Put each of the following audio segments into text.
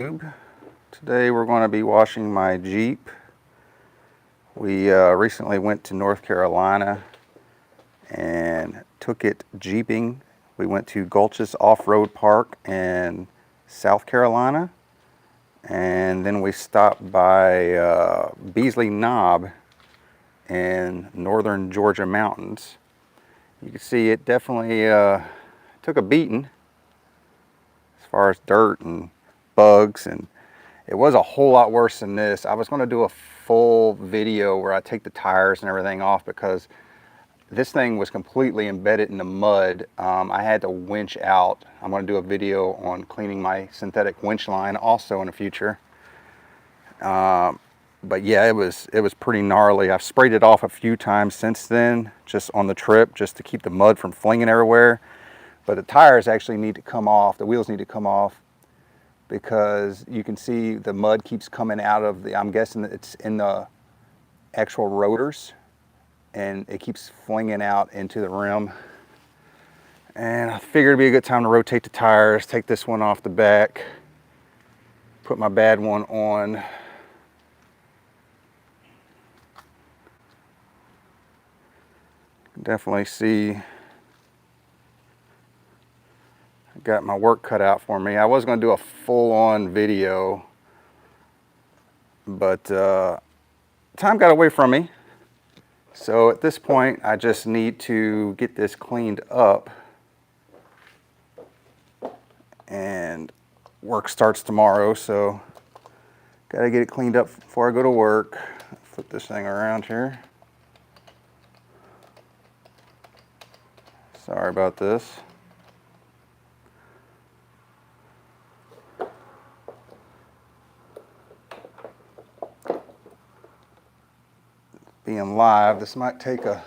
Today we're going to be washing my Jeep. We recently went to North Carolina and took it jeeping. We went to Gulch's Off-Road Park in South Carolina, and then we stopped by Beasley Knob in northern Georgia mountains. You can see it definitely took a beating as far as dirt and bugs, and it was a whole lot worse than this. I was going to do a full video where I take the tires and everything off because this thing was completely embedded in the mud. I had to winch out. I'm going to do a video on cleaning my synthetic winch line also in the future. But yeah, it was pretty gnarly. I've sprayed it off a few times since then, just on the trip, just to keep the mud from flinging everywhere. But the tires actually need to come off. The wheels need to come off, because you can see the mud keeps coming out of the, I'm guessing that it's in the actual rotors, and it keeps flinging out into the rim. And I figured it'd be a good time to rotate the tires, take this one off the back, put my bad one on. Definitely see got my work cut out for me. I was going to do a full-on video, but time got away from me. So at this point, I just need to get this cleaned up, and work starts tomorrow, so got to get it cleaned up before I go to work. Flip this thing around here. Sorry about this. Being live, this might take a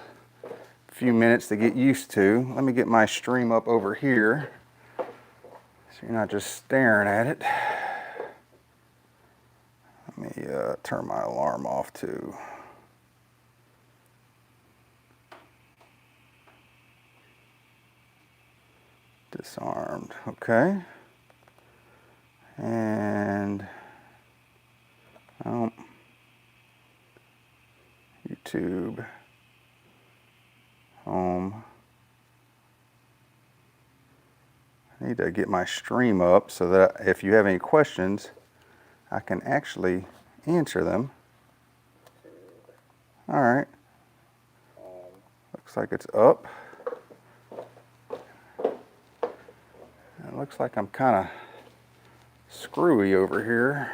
few minutes to get used to. Let me get my stream up over here so you're not just staring at it. Let me turn my alarm off too. Disarmed, okay. And YouTube, home. I need to get my stream up so that if you have any questions, I can actually answer them. All right. Looks like it's up. It looks like I'm kind of screwy over here.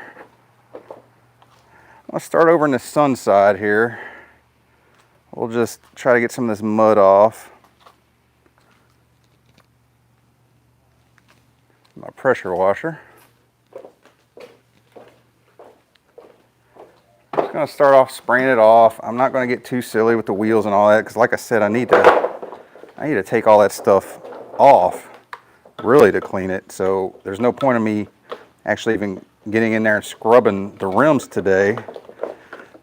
I'll start over in the sun side here. We'll just try to get some of this mud off. My pressure washer. I'm just going to start off spraying it off. I'm not going to get too silly with the wheels and all that, because like I said, I need to take all that stuff off really to clean it. So there's no point in me actually even getting in there and scrubbing the rims today,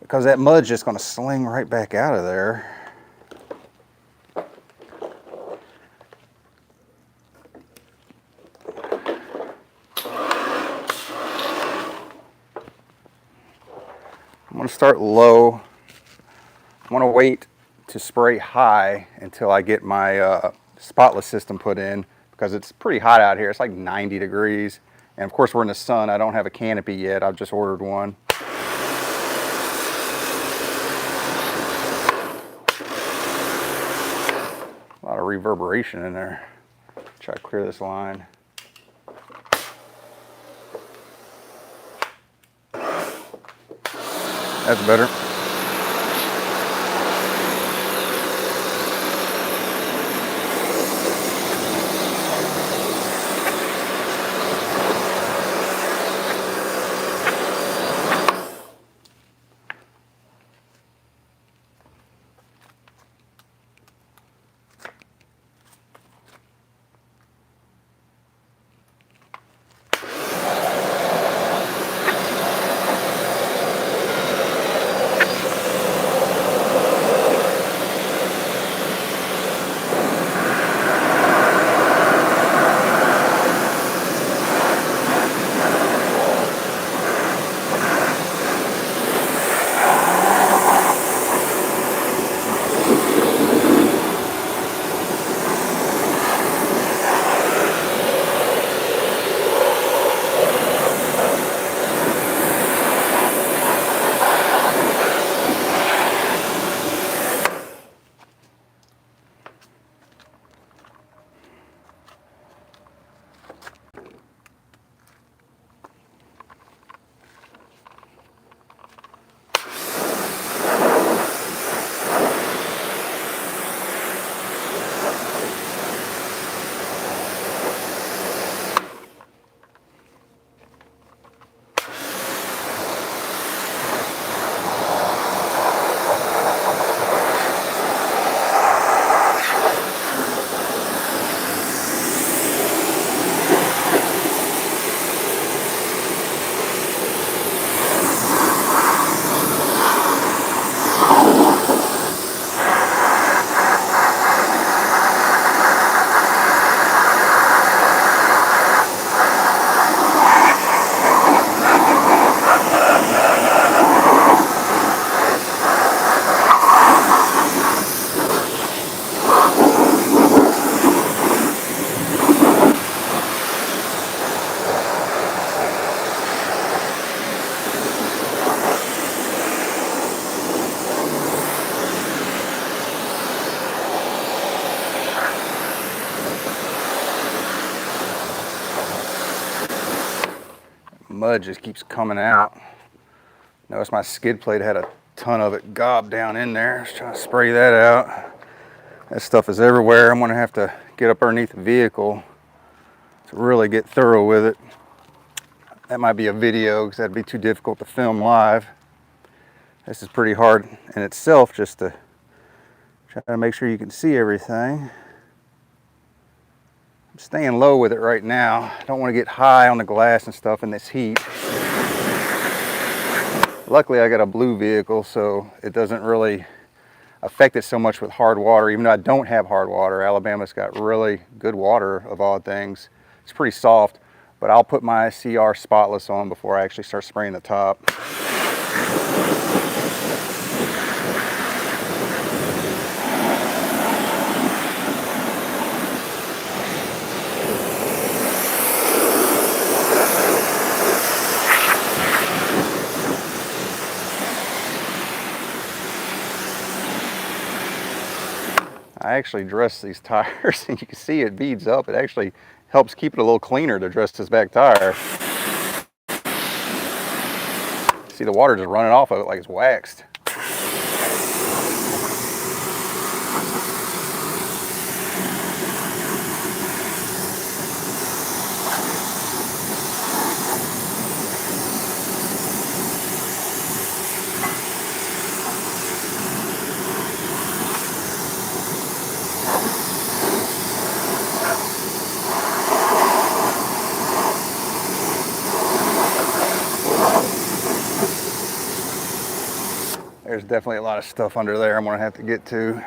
because that mud's just going to sling right back out of there. I'm going to start low. I want to wait to spray high until I get my spotless system put in, because it's pretty hot out here. It's like 90 degrees. And of course we're in the sun. I don't have a canopy yet. I've just ordered one. A lot of reverberation in there. Try to clear this line. That's better. mud just keeps coming out. Notice my skid plate had a ton of it gobbed down in there. I was trying to spray that out. That stuff is everywhere. I'm gonna have to get up underneath the vehicle to really get thorough with it. That might be a video because that'd be too difficult to film live. This is pretty hard in itself just to try to make sure you can see everything. I'm staying low with it right now. I don't want to get high on the glass and stuff in this heat. Luckily I got a blue vehicle, so it doesn't really affect it so much with hard water. Even though I don't have hard water, Alabama's got really good water of all things. It's pretty soft, but I'll put my CR Spotless on before I actually start spraying the top. I actually dress these tires and you can see it beads up. It actually helps keep it a little cleaner to dress this back tire. See the water just running off of it like it's waxed. There's definitely a lot of stuff under there I'm gonna have to get to.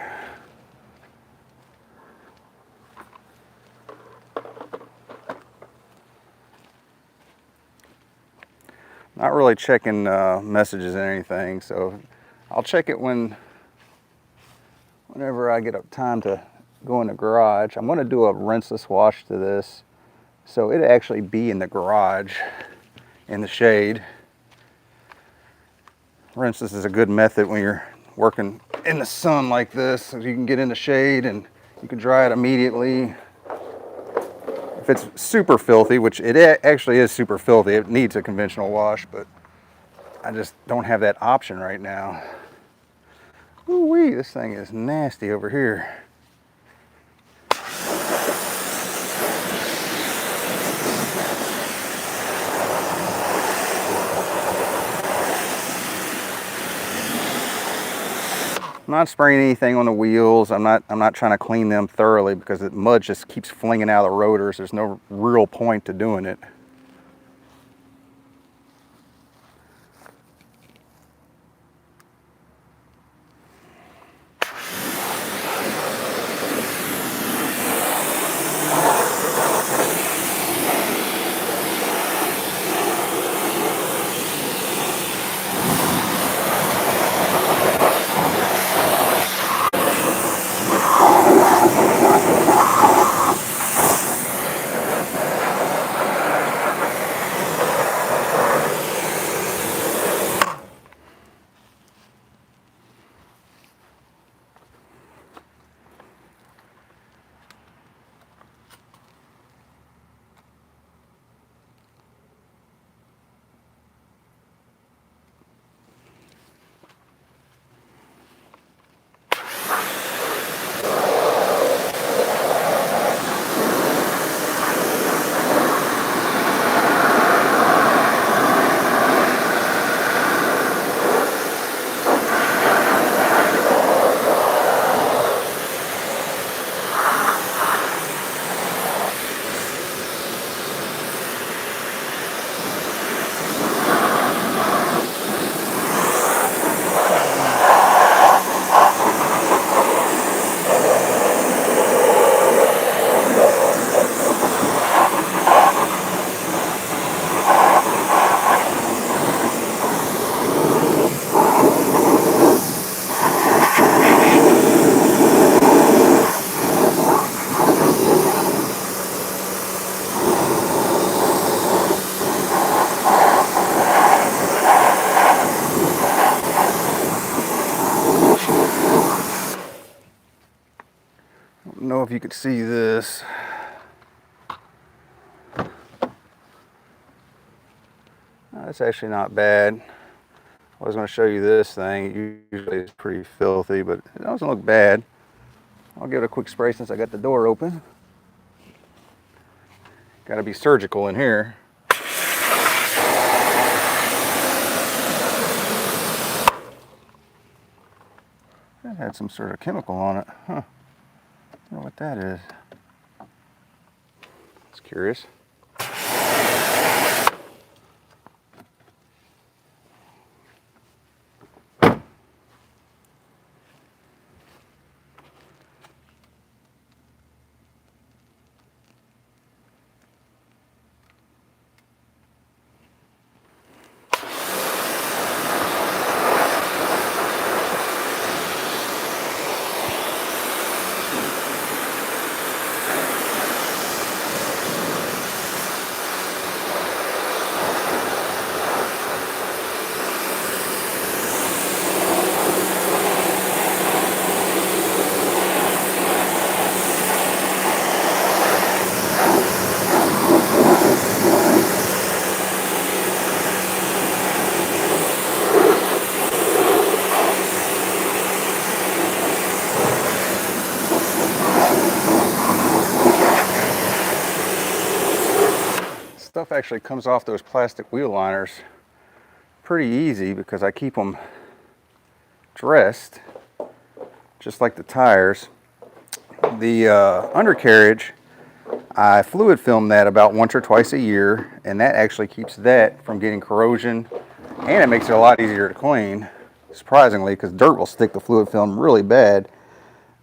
Not really checking messages and anything, so I'll check it whenever I get up time to go in the garage. I'm gonna do a rinseless wash to this, so it'll actually be in the garage in the shade. Rinseless is a good method when you're working in the sun like this, so you can get in the shade and you can dry it immediately. If it's super filthy, which it actually is super filthy, it needs a conventional wash, but I just don't have that option right now. Ooh-wee, this thing is nasty over here. I'm not spraying anything on the wheels. I'm not trying to clean them thoroughly because the mud just keeps flinging out of the rotors. There's no real point to doing it. I don't know if you could see this. That's actually not bad. I was going to show you this thing. Usually it's pretty filthy, but it doesn't look bad. I'll give it a quick spray since I got the door open. Got to be surgical in here. That had some sort of chemical on it. Huh. I don't know what that is. It's curious. Stuff actually comes off those plastic wheel liners pretty easy because I keep them dressed just like the tires. The undercarriage, I fluid film that about once or twice a year, and that actually keeps that from getting corrosion, and it makes it a lot easier to clean, surprisingly, because dirt will stick to fluid film really bad.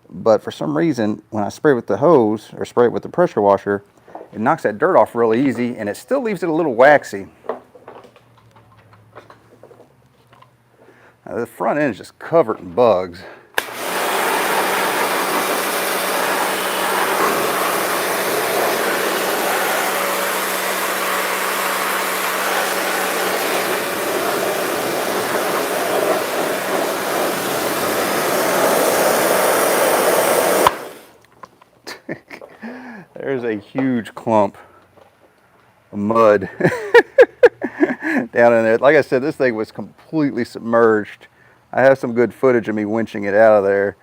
But for some reason, when I spray it with the hose or spray it with the pressure washer, it knocks that dirt off really easy, and it still leaves it a little waxy. Now, the front end is just covered in bugs. There's a huge clump of mud down in there. Like I said, this thing was completely submerged. I have some good footage of me winching it out of there,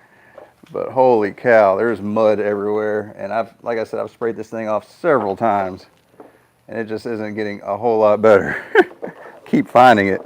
but holy cow, there's mud everywhere. And like I said, I've sprayed this thing off several times, and it just isn't getting a whole lot better. Keep finding it.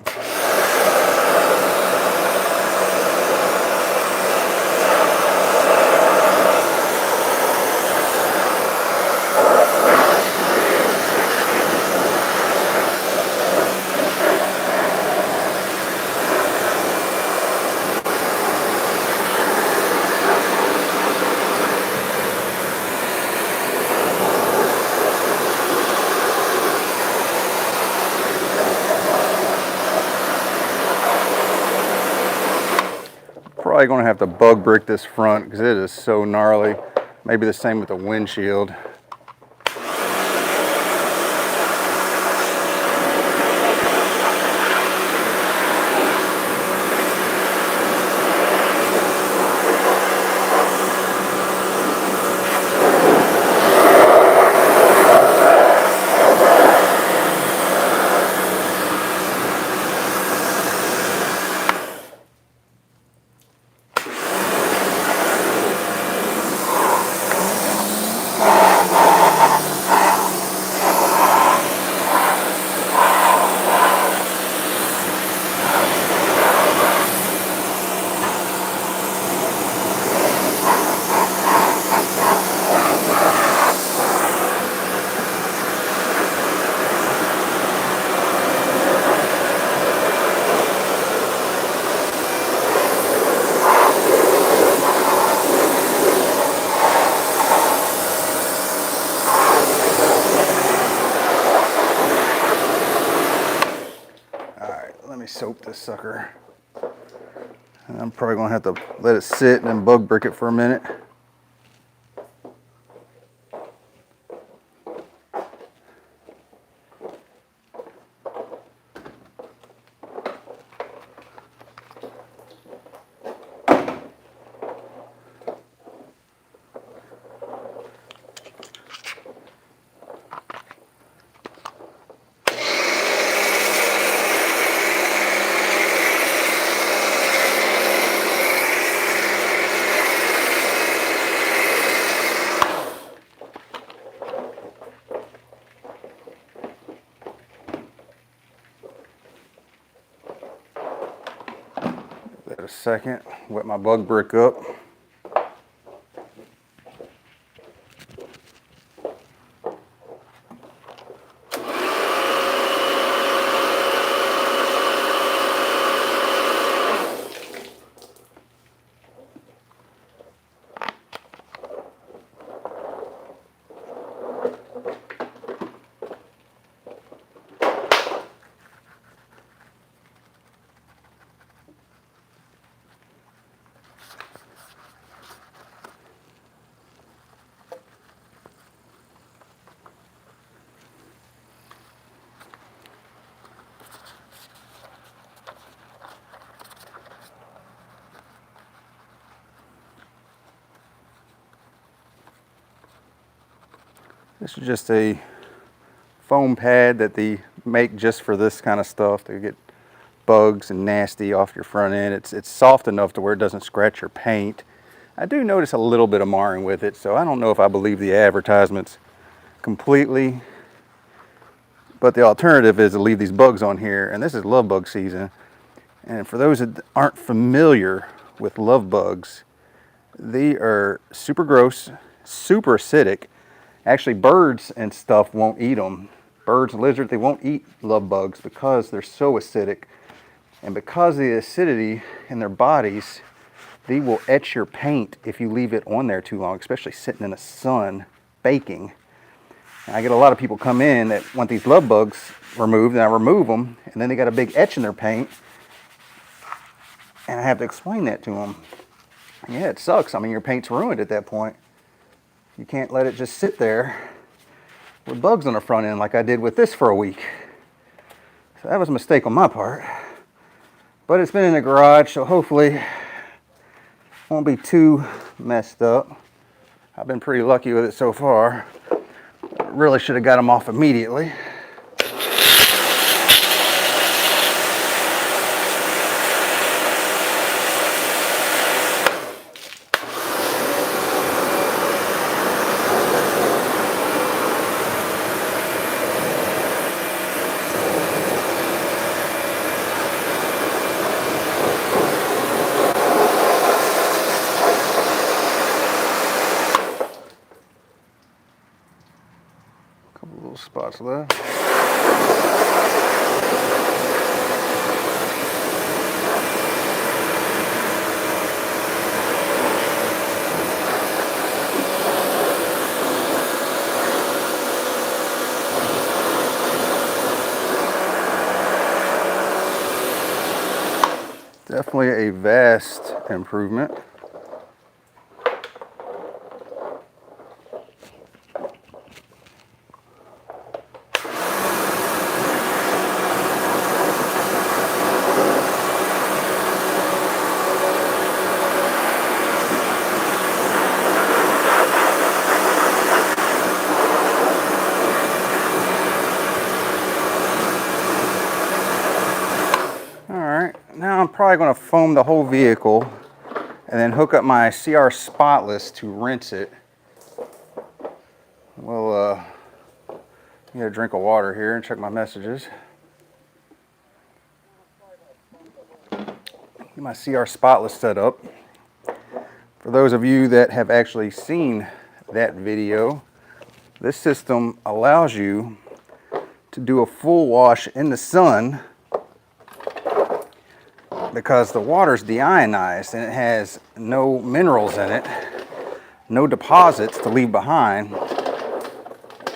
Probably going to have to bug brick this front because it is so gnarly. Maybe the same with the windshield. Soak this sucker. And I'm probably gonna have to let it sit and then bug brick it for a minute. a second, wet my bug brick up. This is just a foam pad that they make just for this kind of stuff to get bugs and nasty off your front end. It's soft enough to where it doesn't scratch your paint. I do notice a little bit of marring with it, so I don't know if I believe the advertisements completely. But the alternative is to leave these bugs on here, and this is love bug season. And for those that aren't familiar with love bugs, they are super gross, super acidic. Actually, birds and stuff won't eat them. Birds and lizards, they won't eat love bugs because they're so acidic. And because of the acidity in their bodies, they will etch your paint if you leave it on there too long, especially sitting in the sun baking. And I get a lot of people come in that want these love bugs removed, and I remove them, and then they got a big etch in their paint, and I have to explain that to them. And yeah, it sucks. I mean, your paint's ruined at that point. You can't let it just sit there with bugs on the front end like I did with this for a week. So that was a mistake on my part. But it's been in the garage, so hopefully it won't be too messed up. I've been pretty lucky with it so far. Really should have got them off immediately. Couple little spots left. Definitely a vast improvement. Now I'm probably going to foam the whole vehicle and then hook up my CR Spotless to rinse it. We'll get a drink of water here and check my messages. Get my CR Spotless set up. For those of you that have actually seen that video, this system allows you to do a full wash in the sun because the water's deionized and it has no minerals in it, no deposits to leave behind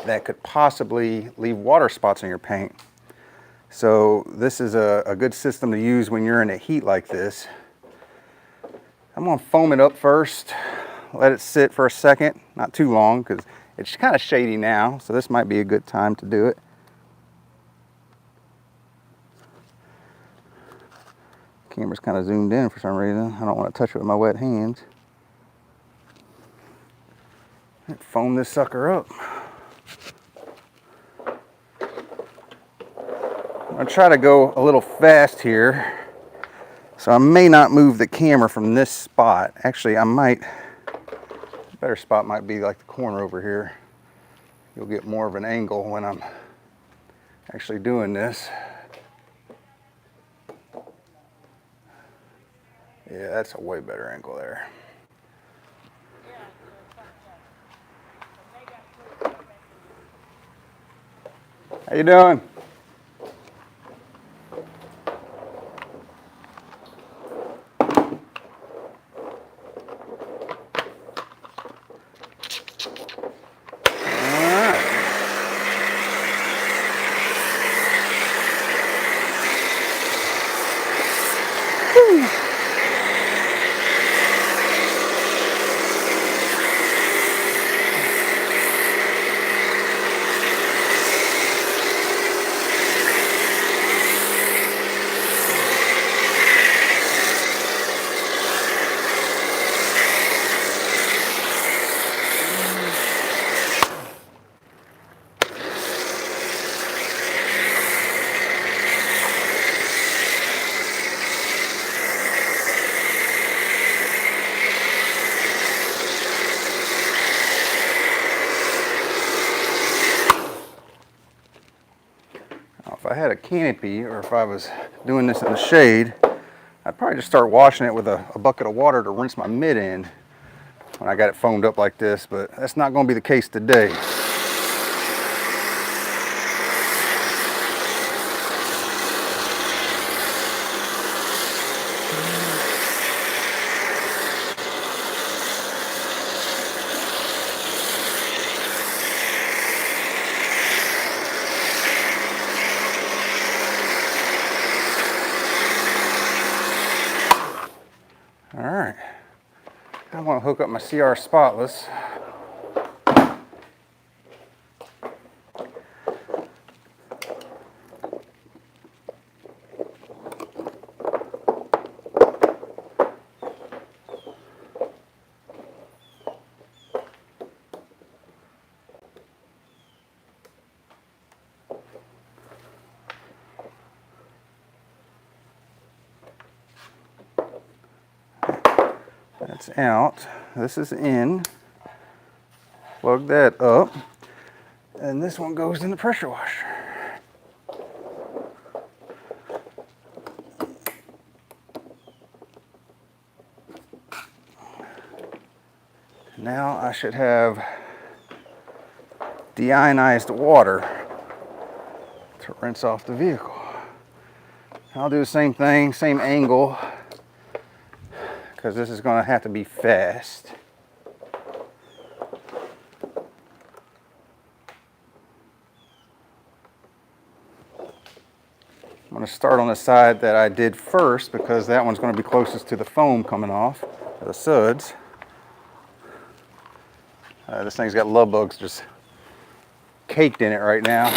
that could possibly leave water spots on your paint. So this is a good system to use when you're in a heat like this. I'm going to foam it up first, let it sit for a second, not too long because it's kind of shady now, so this might be a good time to do it. Camera's kind of zoomed in for some reason. I don't want to touch it with my wet hands. Foam this sucker up. I'm going to try to go a little fast here. So I may not move the camera from this spot. Actually, I might. A better spot might be like the corner over here. You'll get more of an angle when I'm actually doing this. Yeah, that's a way better angle there. How you doing? If I had a canopy or if I was doing this in the shade, I'd probably just start washing it with a bucket of water to rinse my mitt in when I got it foamed up like this, but that's not going to be the case today. All right, I want to hook up my CR Spotless. That's out. This is in. Plug that up. And this one goes in the pressure washer. Now I should have deionized water to rinse off the vehicle. I'll do the same thing, same angle, because this is going to have to be fast. I'm going to start on the side that I did first because that one's going to be closest to the foam coming off, the suds. This thing's got love bugs just caked in it right now.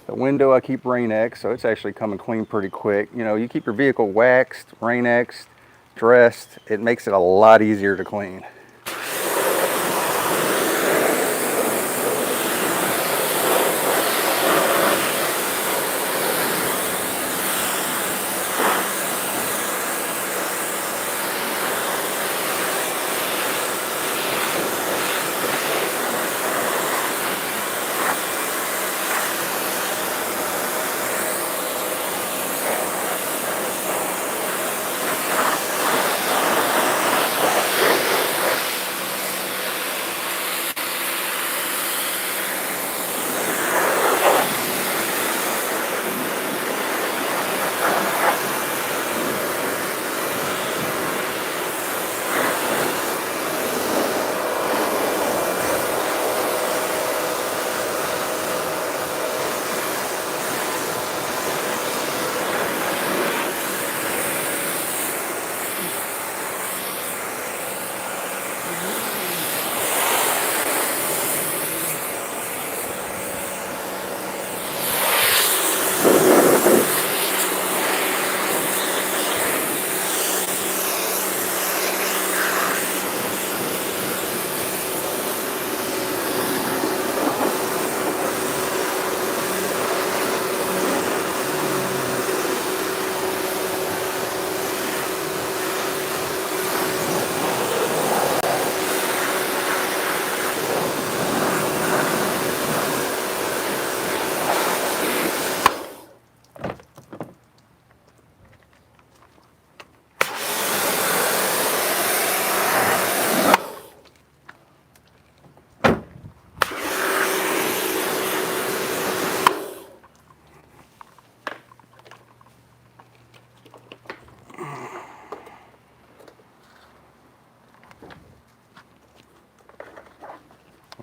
The window I keep Rain-X, so it's actually coming clean pretty quick. You know, you keep your vehicle waxed, Rain-X'd, dressed, it makes it a lot easier to clean.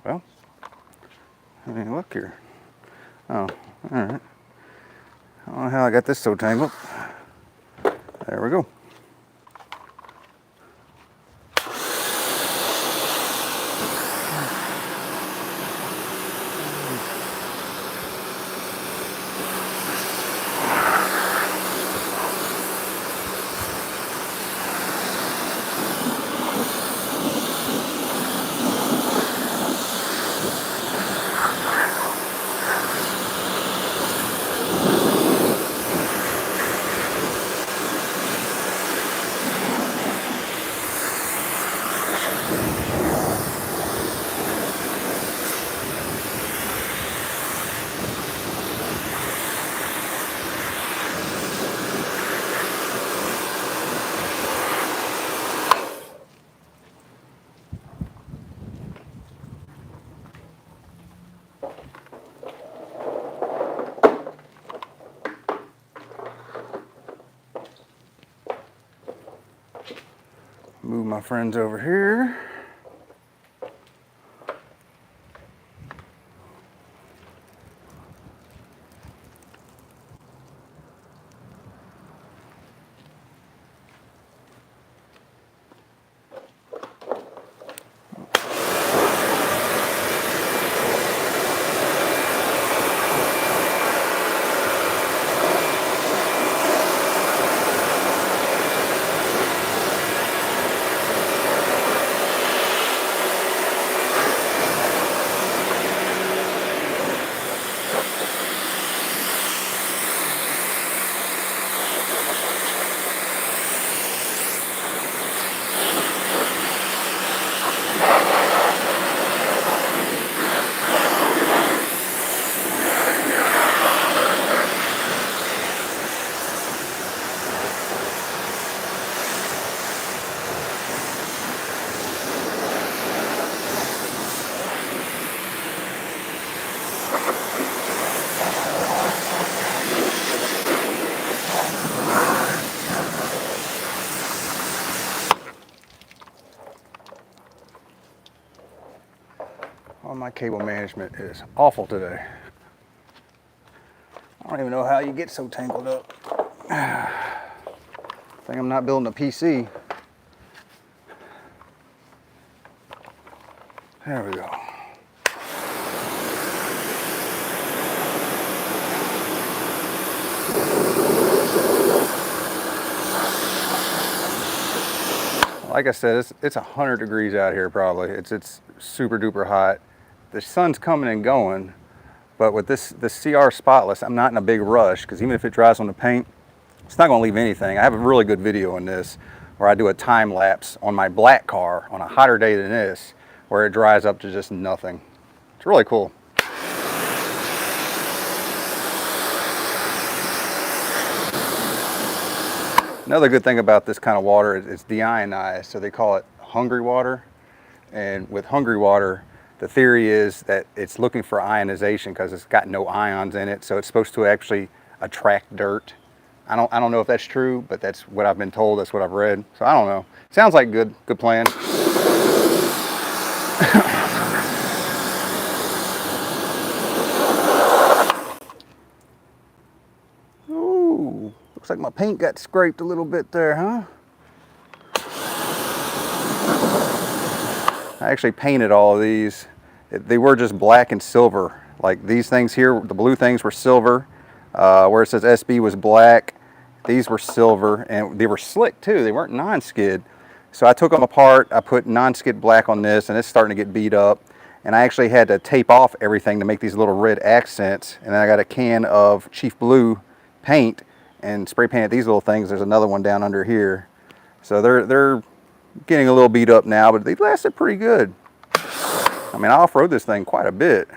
Well, I mean, look here. Oh, all right. I don't know how I got this so tangled. There we go. Move my friends over here. All my cable management is awful today. I don't even know how you get so tangled up. I think I'm not building a PC. There we go. Like I said, it's 100 degrees out here probably. It's super duper hot. The sun's coming and going, but with this CR Spotless, I'm not in a big rush because even if it dries on the paint, it's not going to leave anything. I have a really good video on this where I do a time lapse on my black car on a hotter day than this, where it dries up to just nothing. It's really cool. Another good thing about this kind of water is it's deionized, so they call it hungry water. And with hungry water, the theory is that it's looking for ionization because it's got no ions in it, so it's supposed to actually attract dirt. I don't know if that's true, but that's what I've been told. That's what I've read. So I don't know. Sounds like good plan. Ooh, looks like my paint got scraped a little bit there, huh? I actually painted all of these. They were just black and silver. Like these things here, the blue things were silver. Where it says SB was black. These were silver, and they were slick too. They weren't non-skid. So I took them apart. I put non-skid black on this, and it's starting to get beat up. And I actually had to tape off everything to make these little red accents. And then I got a can of Chief Blue paint and spray painted these little things. There's another one down under here. So they're getting a little beat up now, but they lasted pretty good. I mean, I off-rode this thing quite a bit.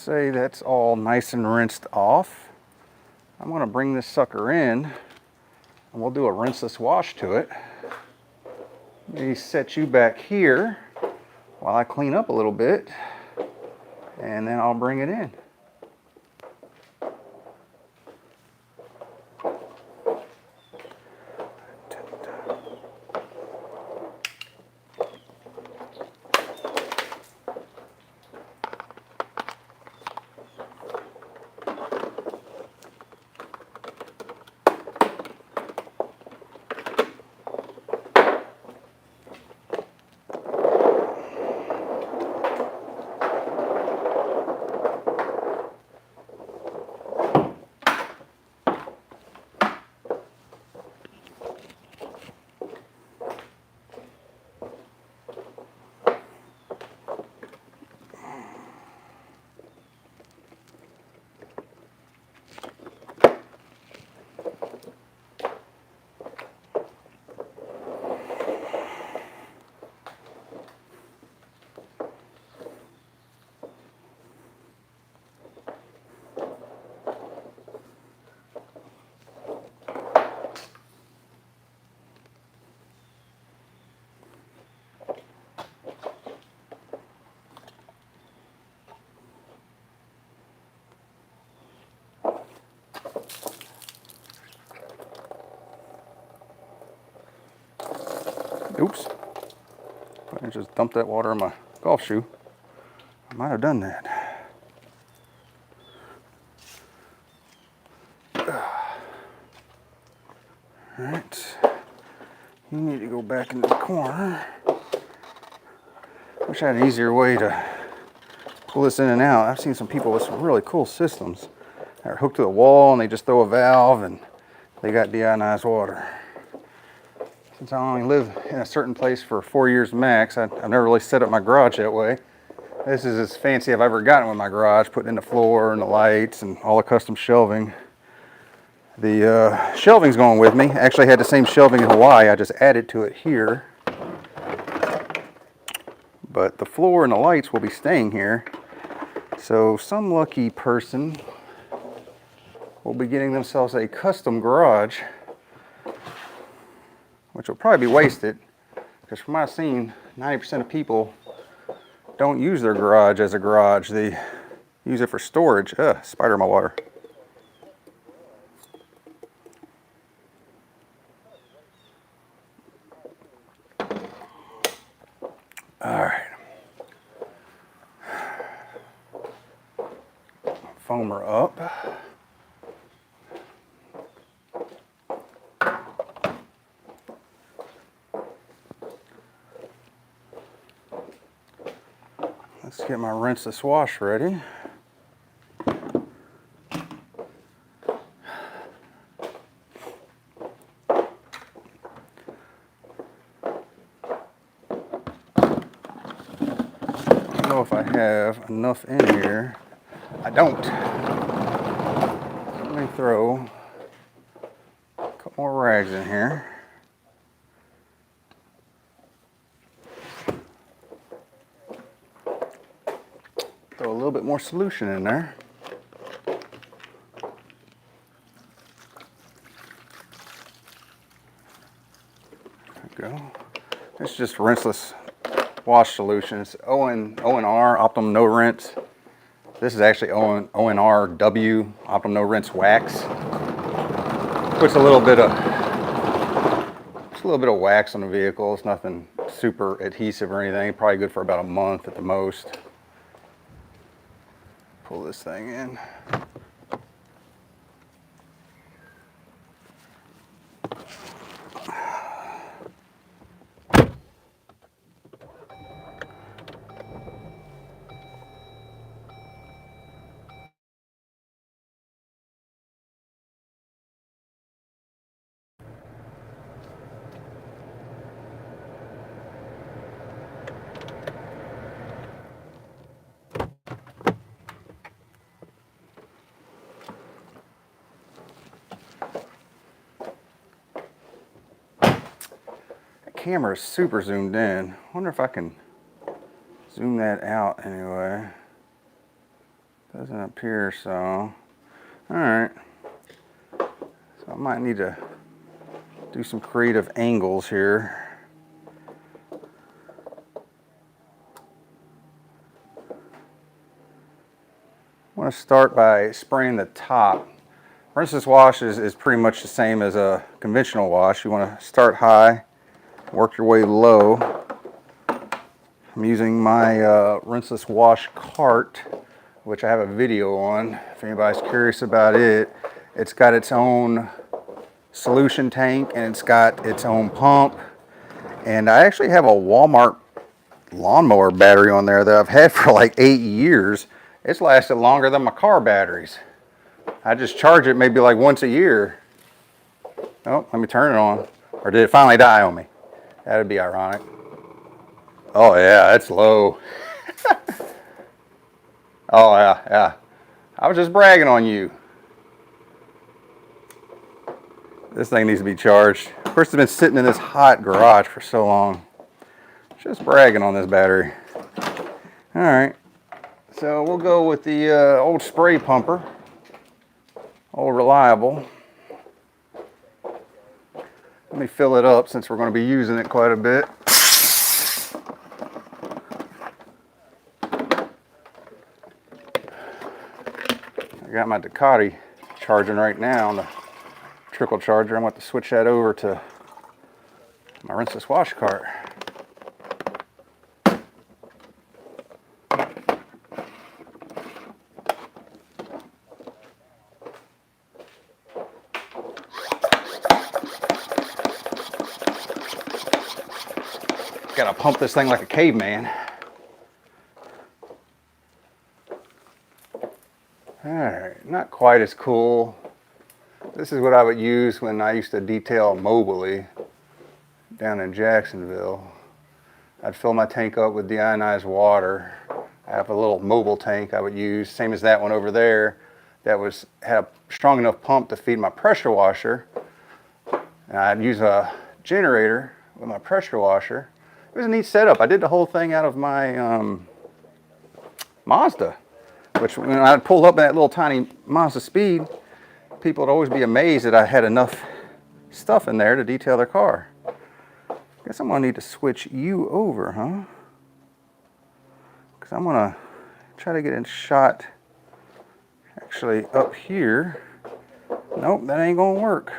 say that's all nice and rinsed off. I'm going to bring this sucker in and we'll do a rinseless wash to it. Maybe set you back here while I clean up a little bit, and then I'll bring it in. Oops, I just dumped that water in my golf shoe. I might have done that. All right, you need to go back in the corner. Wish I had an easier way to pull this in and out. I've seen some people with some really cool systems that are hooked to the wall and they just throw a valve and they got deionized water. Since I only live in a certain place for 4 years max, I've never really set up my garage that way. This is as fancy I've ever gotten with my garage, putting in the floor and the lights and all the custom shelving. The shelving's going with me. Actually, I had the same shelving in Hawaii. I just added to it here. But the floor and the lights will be staying here. So some lucky person will be getting themselves a custom garage, which will probably be wasted, because from what I've seen, 90% of people don't use their garage as a garage. They use it for storage. Spider in my water. All right. Foamer up. Let's get my rinseless wash ready. I don't know if I have enough in here. I don't. Let me throw a couple more rags in here. Throw a little bit more solution in there. There we go. It's just rinseless wash solution. It's ONR, Optimum No Rinse. This is actually ONR W, Optimum No Rinse Wax. Puts a little bit of wax on the vehicle. It's nothing super adhesive or anything. Probably good for about a month at the most. Pull this thing in. Camera is super zoomed in. I wonder if I can zoom that out anyway. Doesn't appear so. All right. So I might need to do some creative angles here. I want to start by spraying the top. Rinseless wash is pretty much the same as a conventional wash. You want to start high, work your way low. I'm using my rinseless wash cart, which I have a video on if anybody's curious about it. It's got its own solution tank and it's got its own pump. And I actually have a Walmart lawnmower battery on there that I've had for like 8 years. It's lasted longer than my car batteries. I just charge it maybe like once a year. Oh, let me turn it on. Or did it finally die on me? That'd be ironic. Oh yeah, it's low. Oh yeah. I was just bragging on you. This thing needs to be charged. Of course, it's been sitting in this hot garage for so long. Just bragging on this battery. All right. So we'll go with the old spray pumper. Old reliable. Let me fill it up since we're going to be using it quite a bit. I got my Ducati charging right now on the trickle charger. I'm going to switch that over to my rinseless wash cart. Gotta pump this thing like a caveman. Alright, not quite as cool. This is what I would use when I used to detail Mobley down in Jacksonville. I'd fill my tank up with deionized water. I have a little mobile tank I would use, same as that one over there, that had a strong enough pump to feed my pressure washer. And I'd use a generator with my pressure washer. It was a neat setup. I did the whole thing out of my Mazda, which when I pulled up in that little tiny Mazda Speed, people would always be amazed that I had enough stuff in there to detail their car. Guess I'm gonna need to switch you over, huh? Because I'm gonna try to get a shot actually up here. Nope, that ain't gonna work.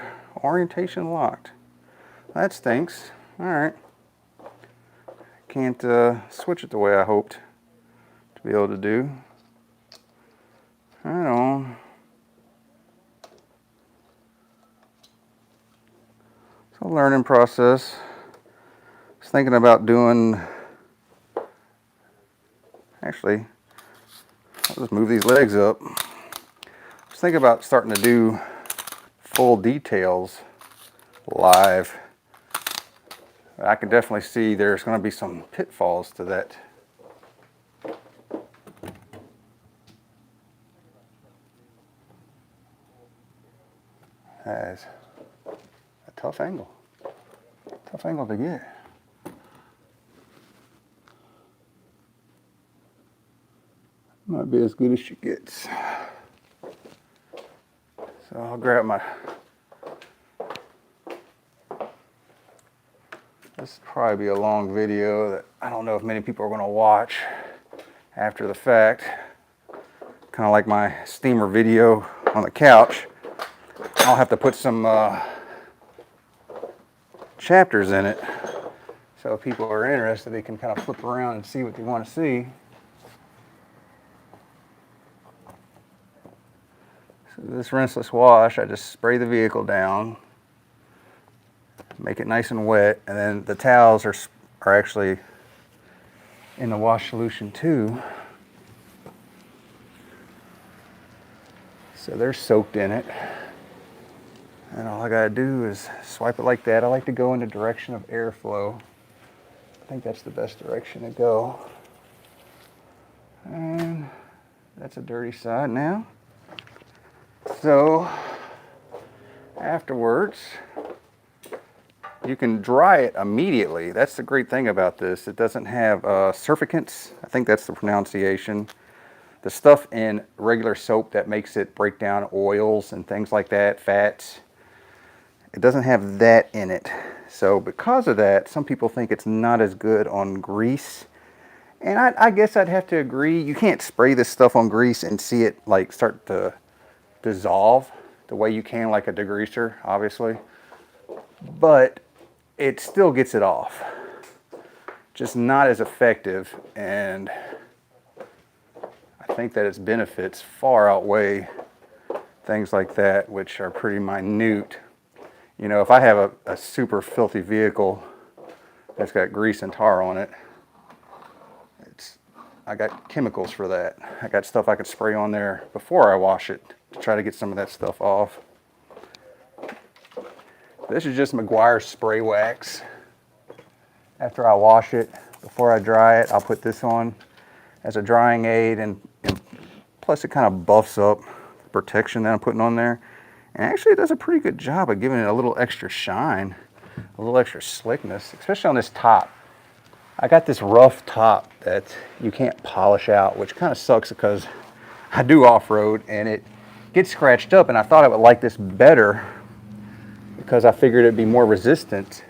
Orientation locked. That stinks. All right. Can't switch it the way I hoped to be able to do. Right on. It's a learning process. I was thinking about doing, actually, I'll just move these legs up. I was thinking about starting to do full details live. I can definitely see there's going to be some pitfalls to that. That's a tough angle. Tough angle to get. Might be as good as she gets. So I'll grab my, this will probably be a long video that I don't know if many people are going to watch after the fact. Kind of like my steamer video on the couch. I'll have to put some chapters in it so if people are interested they can kind of flip around and see what they want to see. So this rinseless wash, I just spray the vehicle down, make it nice and wet, and then the towels are actually in the wash solution too. So they're soaked in it. And all I gotta do is swipe it like that. I like to go in the direction of airflow. I think that's the best direction to go. And that's a dirty side now. So afterwards, you can dry it immediately. That's the great thing about this. It doesn't have surfactants. I think that's the pronunciation. the stuff in regular soap that makes it break down oils and things like that, fats, it doesn't have that in it. So because of that, some people think it's not as good on grease. And I guess I'd have to agree. You can't spray this stuff on grease and see it like start to dissolve the way you can like a degreaser, obviously. But it still gets it off. Just not as effective, and I think that its benefits far outweigh things like that, which are pretty minute. You know, if I have a super filthy vehicle that's got grease and tar on it, I got chemicals for that. I got stuff I could spray on there before I wash it to try to get some of that stuff off. This is just Meguiar's spray wax. After I wash it, before I dry it, I'll put this on as a drying aid, and plus it kind of buffs up the protection that I'm putting on there. And actually it does a pretty good job of giving it a little extra shine, a little extra slickness, especially on this top. I got this rough top that you can't polish out, which kind of sucks because I do off-road and it gets scratched up, and I thought I would like this better because I figured it'd be more resistant.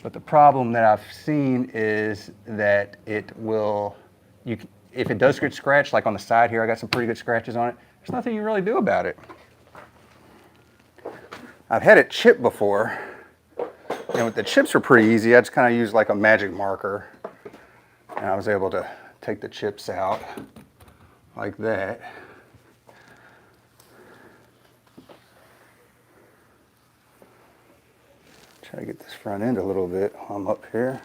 But the problem that I've seen is that it will, if it does get scratched, like on the side here, I got some pretty good scratches on it, there's nothing you really do about it. I've had it chipped before, and the chips are pretty easy. I just kind of used like a magic marker, and I was able to take the chips out like that. Try to get this front end a little bit while I'm up here.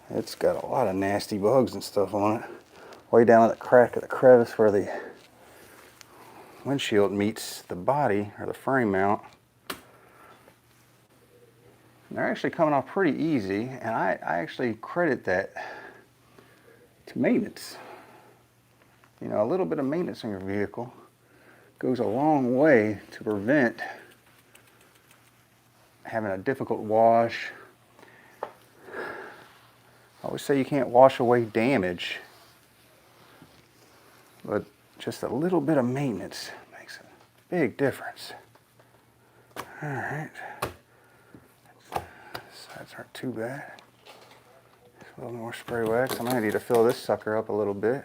It's got a lot of nasty bugs and stuff on it. Way down at the crack of the crevice where the windshield meets the body or the frame mount. They're actually coming off pretty easy, and I actually credit that to maintenance. You know, a little bit of maintenance on your vehicle goes a long way to prevent having a difficult wash. I always say you can't wash away damage, but just a little bit of maintenance makes a big difference. All right. Sides aren't too bad. Just a little more spray wax. I'm gonna need to fill this sucker up a little bit.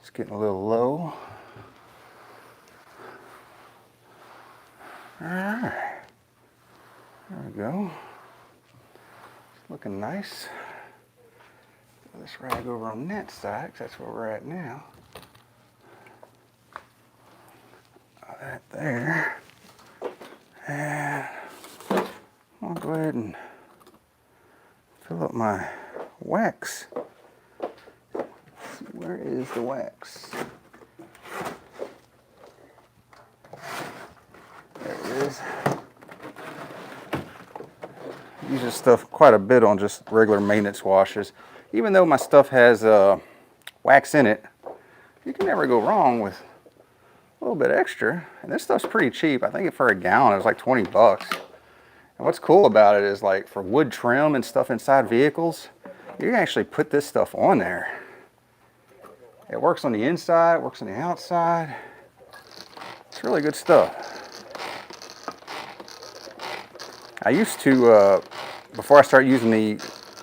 It's getting a little low. All right. There we go. It's looking nice. Throw this rag over on that side, because that's where we're at now. That there. And I'll go ahead and fill up my wax. Where is the wax? There it is. I use this stuff quite a bit on just regular maintenance washes. Even though my stuff has wax in it, you can never go wrong with a little bit extra. And this stuff's pretty cheap. I think for a gallon it was like 20 bucks. And what's cool about it is, like, for wood trim and stuff inside vehicles, you can actually put this stuff on there. It works on the inside, it works on the outside. It's really good stuff. I used to, before I start using the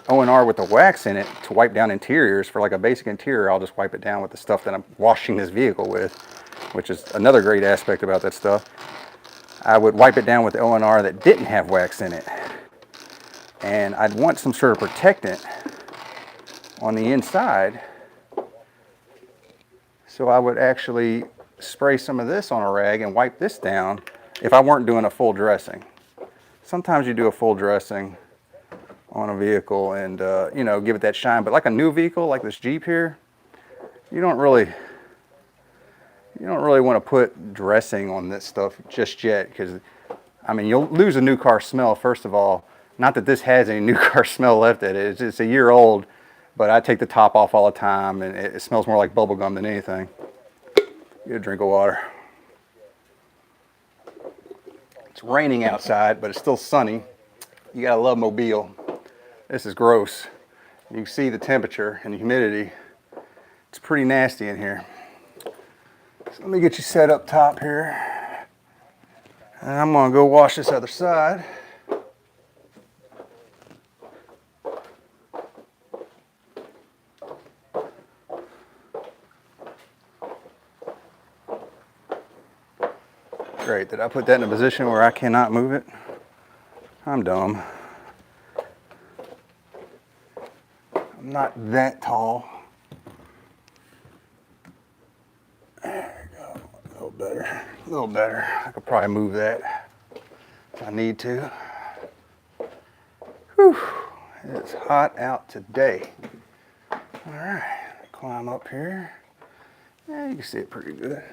ONR with the wax in it to wipe down interiors, for like a basic interior, I'll just wipe it down with the stuff that I'm washing this vehicle with, which is another great aspect about that stuff. I would wipe it down with the ONR that didn't have wax in it. And I'd want some sort of protectant on the inside. So I would actually spray some of this on a rag and wipe this down if I weren't doing a full dressing. Sometimes you do a full dressing on a vehicle and, you know, give it that shine. But like a new vehicle, like this Jeep here, you don't really want to put dressing on this stuff just yet, because, I mean, you'll lose a new car smell, first of all. Not that this has any new car smell left in it. It's a year old, but I take the top off all the time, and it smells more like bubble gum than anything. Get a drink of water. It's raining outside, but it's still sunny. You gotta love Mobile. This is gross. You can see the temperature and the humidity. It's pretty nasty in here. So let me get you set up top here. And I'm gonna go wash this other side. Great, did I put that in a position where I cannot move it? I'm dumb. I'm not that tall. There we go, a little better, a little better. I could probably move that if I need to. Whew, it's hot out today. All right, climb up here. Yeah, you can see it pretty good.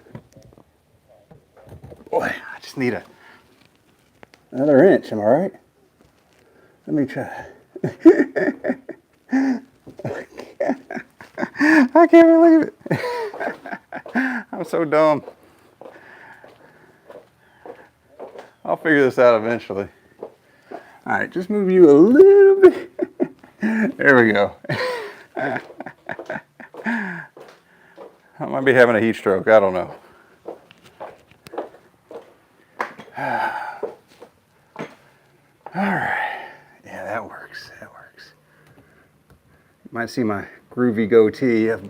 Boy, I just need another inch, am I right? Let me try. I can't believe it. I'm so dumb. I'll figure this out eventually. All right, just move you a little bit. There we go. I might be having a heat stroke, I don't know. All right, yeah, that works, that works. You might see my groovy goatee. I've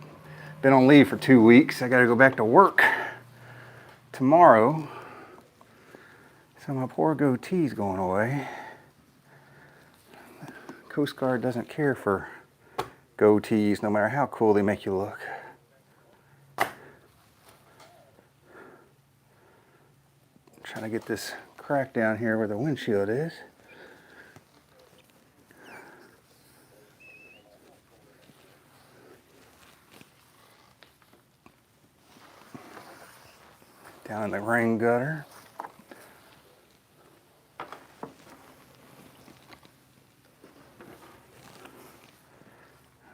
been on leave for 2 weeks. I gotta go back to work tomorrow. So my poor goatee's going away. Coast Guard doesn't care for goatees, no matter how cool they make you look. I'm trying to get this crack down here where the windshield is. Down in the rain gutter.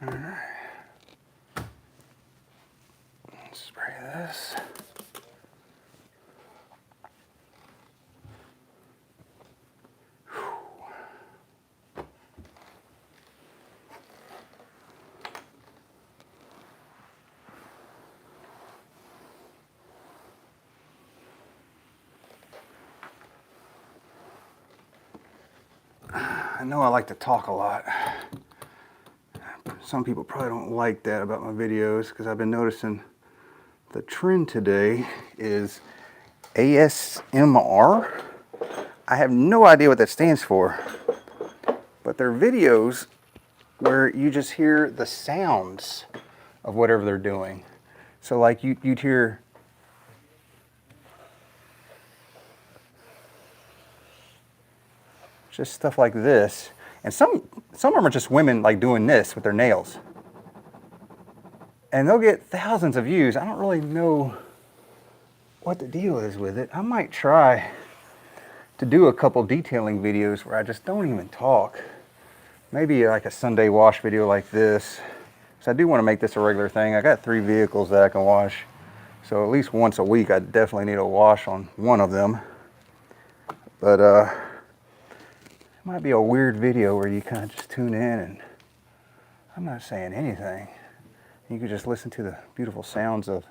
All right. Spray this. I know I like to talk a lot. Some people probably don't like that about my videos because I've been noticing the trend today is ASMR. I have no idea what that stands for, but they're videos where you just hear the sounds of whatever they're doing. So like you'd hear just stuff like this. And some of them are just women like doing this with their nails. And they'll get thousands of views. I don't really know what the deal is with it. I might try to do a couple detailing videos where I just don't even talk. Maybe like a Sunday wash video like this. So I do want to make this a regular thing. I got 3 vehicles that I can wash. So at least once a week I definitely need a wash on one of them. But it might be a weird video where you kind of just tune in and I'm not saying anything. You can just listen to the beautiful sounds of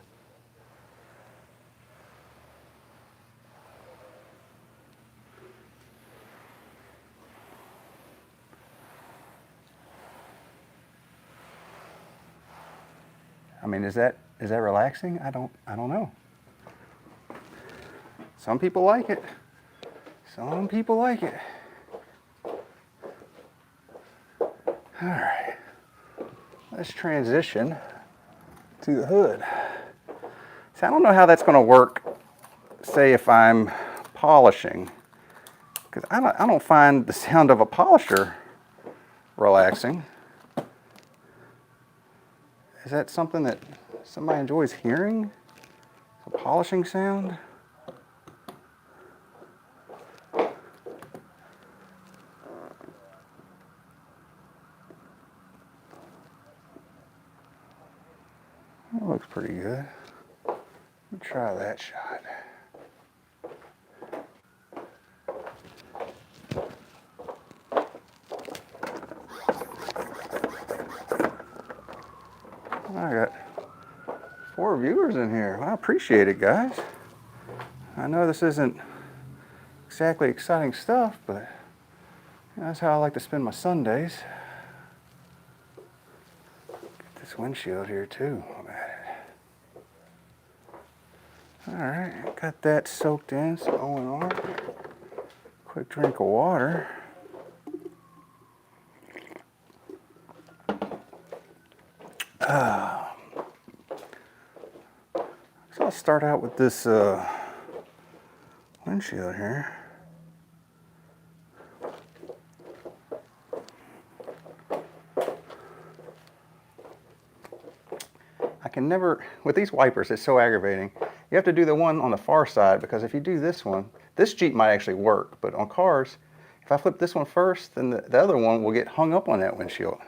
I mean, is that relaxing? I don't know. Some people like it. Some people like it. All right, let's transition to the hood. So I don't know how that's going to work, say if I'm polishing, because I don't find the sound of a polisher relaxing. Is that something that somebody enjoys hearing? A polishing sound? That looks pretty good. Let me try that shot. I got 4 viewers in here. Well, I appreciate it, guys. I know this isn't exactly exciting stuff, but that's how I like to spend my Sundays. Get this windshield here too. Alright, got that soaked in, some O&R. Quick drink of water. So I'll start out with this windshield here. I can never, with these wipers, it's so aggravating. You have to do the one on the far side, because if you do this one, this Jeep might actually work, but on cars, if I flip this one first, then the other one will get hung up on that windshield.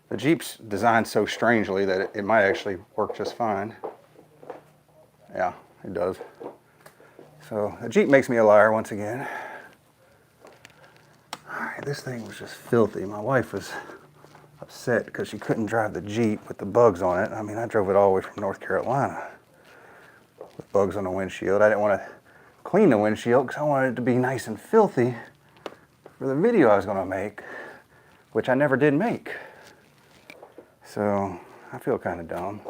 The Jeep's designed so strangely that it might actually work just fine. Yeah, it does. So the Jeep makes me a liar once again. All right, this thing was just filthy. My wife was upset because she couldn't drive the Jeep with the bugs on it. I mean, I drove it all the way from North Carolina with bugs on the windshield. I didn't want to clean the windshield because I wanted it to be nice and filthy for the video I was going to make, which I never did make. So I feel kind of dumb.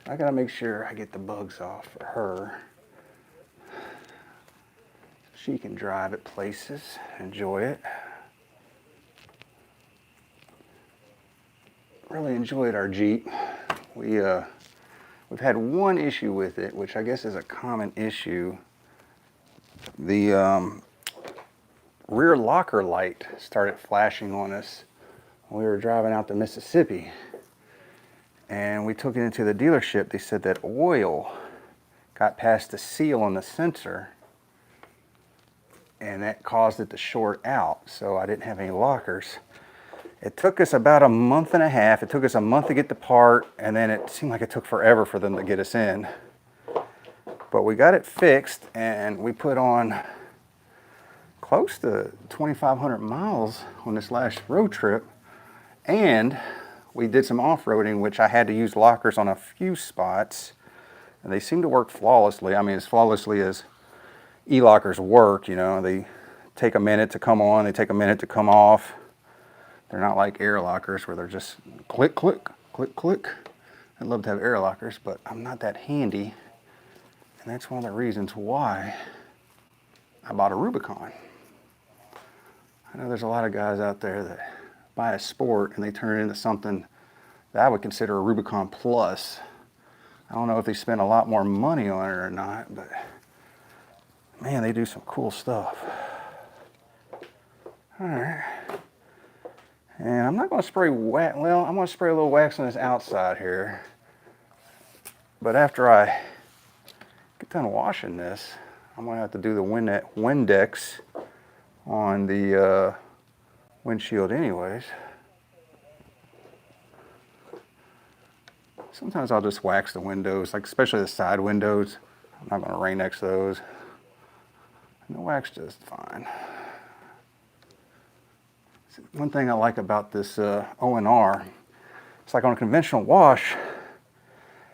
I got to make sure I get the bugs off for her. She can drive it places, enjoy it. Really enjoyed our Jeep. We've had one issue with it, which I guess is a common issue. The rear locker light started flashing on us when we were driving out to Mississippi. And we took it into the dealership. They said that oil got past the seal on the sensor, and that caused it to short out. So I didn't have any lockers. It took us about a month and a half. It took us a month to get the part, and then it seemed like it took forever for them to get us in. But we got it fixed, and we put on close to 2,500 miles on this last road trip. And we did some off-roading, which I had to use lockers on a few spots, and they seem to work flawlessly. I mean, as flawlessly as e-lockers work, you know. They take a minute to come on, they take a minute to come off. They're not like air lockers where they're just click, click, click, click. I'd love to have air lockers, but I'm not that handy. And that's one of the reasons why I bought a Rubicon. I know there's a lot of guys out there that buy a Sport and they turn it into something that I would consider a Rubicon Plus. I don't know if they spend a lot more money on it or not, but man, they do some cool stuff. All right. And I'm not going to spray wax. Well, I'm going to spray a little wax on this outside here. But after I get done washing this, I'm going to have to do the Windex on the windshield anyways. Sometimes I'll just wax the windows, like especially the side windows. I'm not going to Rain-X those. And the wax does fine. One thing I like about this O&R, it's like on a conventional wash,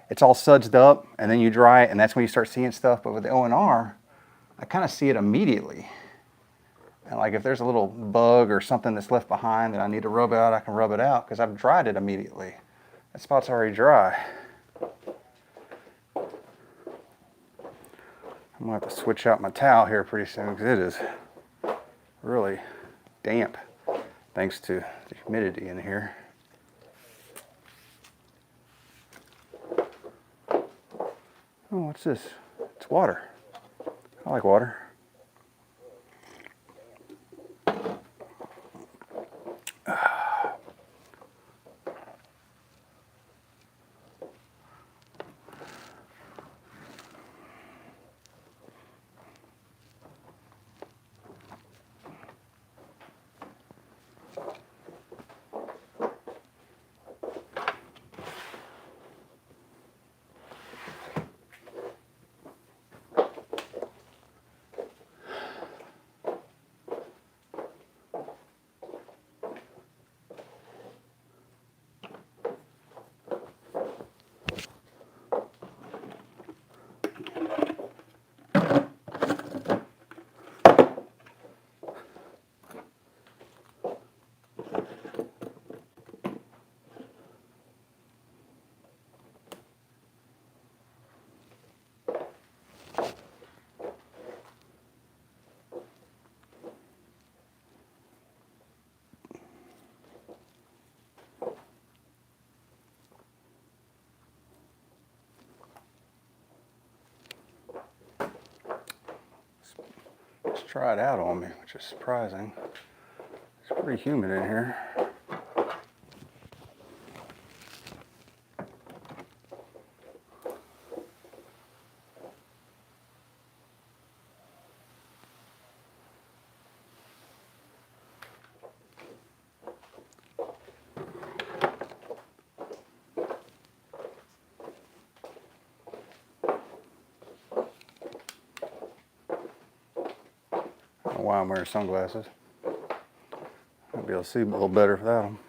it's all sudsed up and then you dry it and that's when you start seeing stuff. But with the O&R, I kind of see it immediately. And like if there's a little bug or something that's left behind that I need to rub out, I can rub it out because I've dried it immediately. That spot's already dry. I'm gonna have to switch out my towel here pretty soon because it is really damp. Thanks to the humidity in here. Oh, what's this? It's water. I like water. try it out on me, which is surprising. It's pretty humid in here. I don't know why I'm wearing sunglasses. I'll be able to see a little better without them.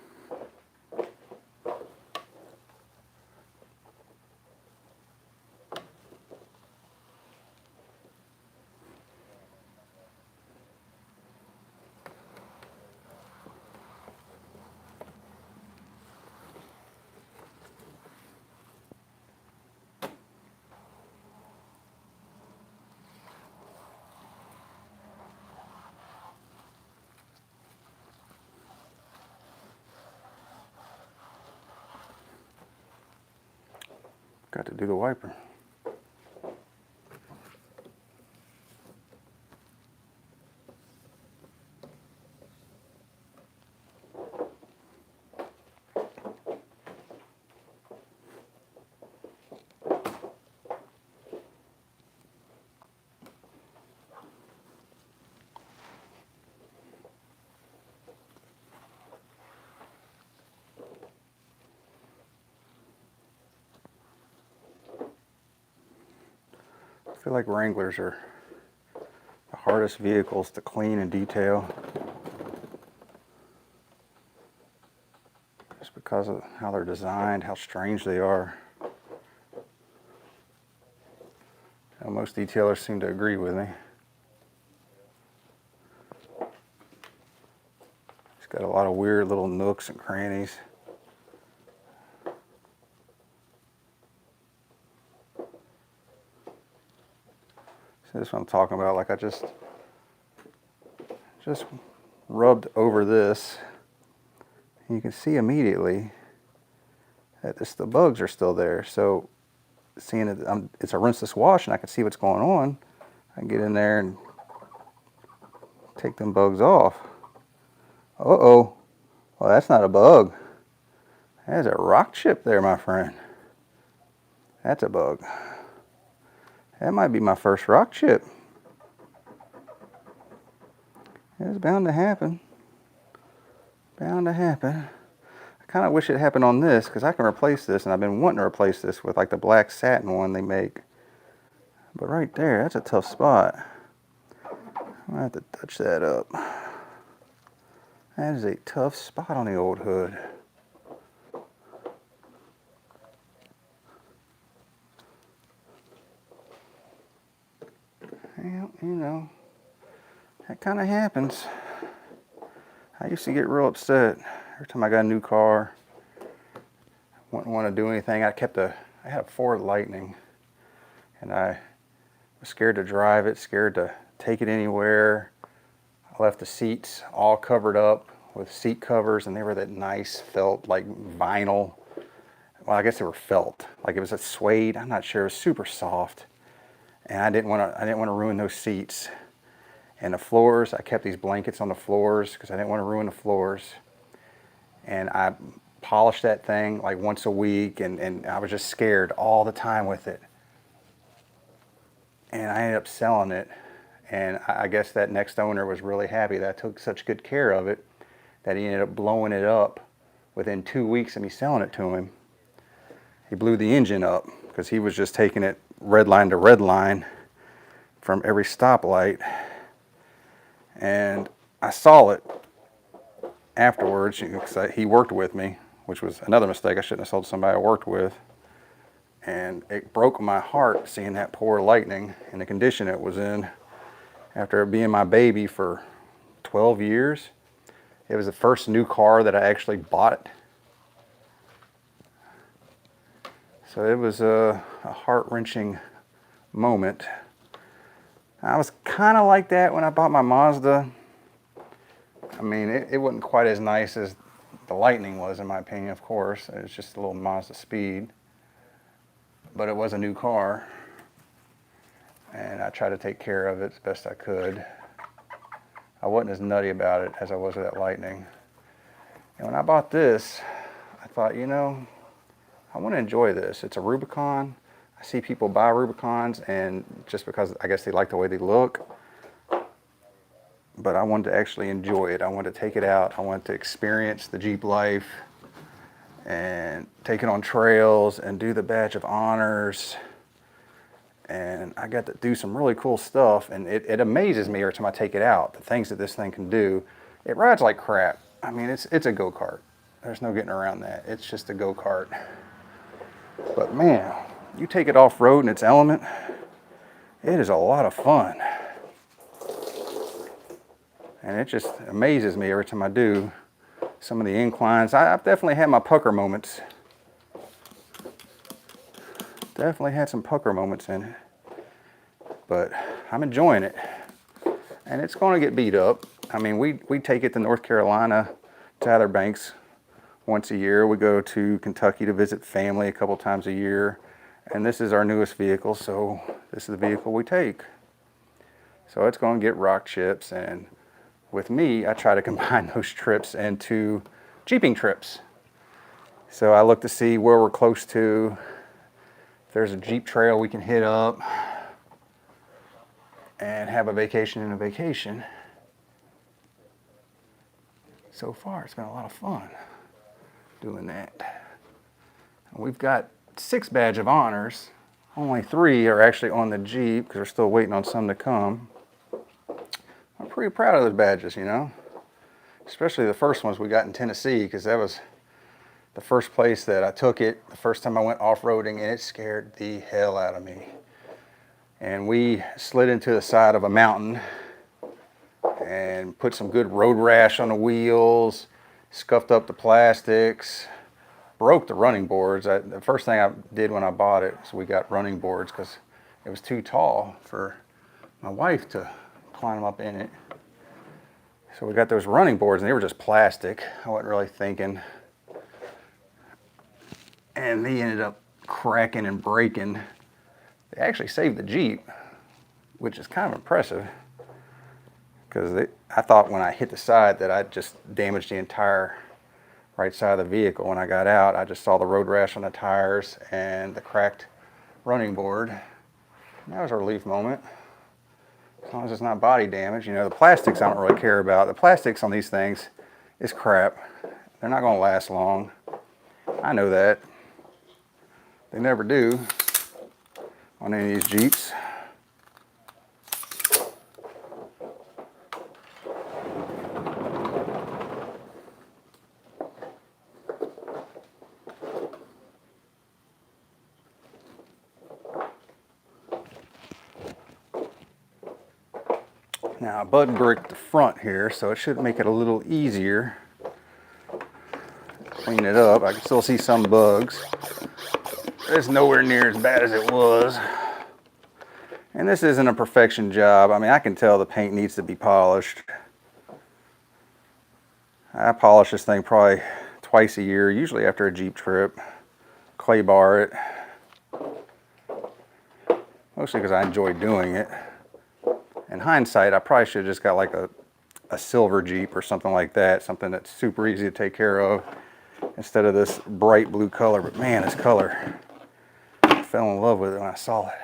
Got to do the wiper. I feel like Wranglers are the hardest vehicles to clean and detail, just because of how they're designed, how strange they are. Now, most detailers seem to agree with me. It's got a lot of weird little nooks and crannies. See, this is what I'm talking about. Like I just rubbed over this. And you can see immediately that the bugs are still there. So seeing it, it's a rinseless wash and I can see what's going on. I can get in there and take them bugs off. Uh-oh. Well, that's not a bug. There's a rock chip there, my friend. That's a bug. That might be my first rock chip. It's bound to happen. Bound to happen. I kind of wish it happened on this because I can replace this, and I've been wanting to replace this with like the black satin one they make. But right there, that's a tough spot. I'm gonna have to touch that up. That is a tough spot on the old hood. Well, you know, that kind of happens. I used to get real upset every time I got a new car. Wouldn't want to do anything. I had a Ford Lightning, and I was scared to drive it, scared to take it anywhere. I left the seats all covered up with seat covers, and they were that nice felt, like vinyl. Well, I guess they were felt, like it was a suede. I'm not sure. It was super soft, and I didn't want to ruin those seats. And the floors, I kept these blankets on the floors because I didn't want to ruin the floors. And I polished that thing like once a week, and I was just scared all the time with it. And I ended up selling it. And I guess that next owner was really happy that I took such good care of it that he ended up blowing it up within 2 weeks of me selling it to him. He blew the engine up because he was just taking it red line to red line from every stoplight. And I saw it afterwards because he worked with me, which was another mistake. I shouldn't have sold to somebody I worked with. And it broke my heart seeing that poor Lightning in the condition it was in after it being my baby for 12 years. It was the first new car that I actually bought. So it was a heart-wrenching moment. I was kind of like that when I bought my Mazda. I mean, it wasn't quite as nice as the Lightning was, in my opinion, of course. It was just a little Mazda Speed. But it was a new car. And I tried to take care of it as best I could. I wasn't as nutty about it as I was with that Lightning. And when I bought this, I thought, you know, I want to enjoy this. It's a Rubicon. I see people buy Rubicons, and just because I guess they like the way they look, but I wanted to actually enjoy it. I wanted to take it out. I wanted to experience the Jeep life and take it on trails and do the badge of honors. And I got to do some really cool stuff, and it amazes me every time I take it out, the things that this thing can do. It rides like crap. I mean, it's a go-kart. There's no getting around that. It's just a go-kart. But man, you take it off-road in its element, it is a lot of fun. And it just amazes me every time I do some of the inclines. I've definitely had my pucker moments. Definitely had some pucker moments in it. But I'm enjoying it. And it's going to get beat up. I mean, we take it to North Carolina, to Outer Banks once a year. We go to Kentucky to visit family a couple times a year. And this is our newest vehicle, so this is the vehicle we take. So it's going to get rock chips, and with me, I try to combine those trips into Jeeping trips. So I look to see where we're close to. If there's a Jeep trail we can hit up and have a vacation in a vacation. So far, it's been a lot of fun doing that. And we've got 6 badge of honors. Only 3 are actually on the Jeep because we're still waiting on some to come. I'm pretty proud of those badges, you know. Especially the first ones we got in Tennessee, because that was the first place that I took it, the first time I went off-roading, and it scared the hell out of me. And we slid into the side of a mountain and put some good road rash on the wheels, scuffed up the plastics, broke the running boards. The first thing I did when I bought it was we got running boards because it was too tall for my wife to climb up in it. So we got those running boards, and they were just plastic. I wasn't really thinking. And they ended up cracking and breaking. They actually saved the Jeep, which is kind of impressive. Because I thought when I hit the side that I just damaged the entire right side of the vehicle. When I got out, I just saw the road rash on the tires and the cracked running board. And that was a relief moment. As long as it's not body damage. You know, the plastics I don't really care about. The plastics on these things is crap. They're not going to last long. I know that. They never do on any of these Jeeps. Now I bud bricked the front here, so it should make it a little easier. Clean it up. I can still see some bugs. It's nowhere near as bad as it was. And this isn't a perfection job. I mean, I can tell the paint needs to be polished. I polish this thing probably twice a year, usually after a Jeep trip. Clay bar it. Mostly because I enjoy doing it. In hindsight, I probably should have just got like a silver Jeep or something like that. Something that's super easy to take care of instead of this bright blue color. But man, this color, I fell in love with it when I saw it.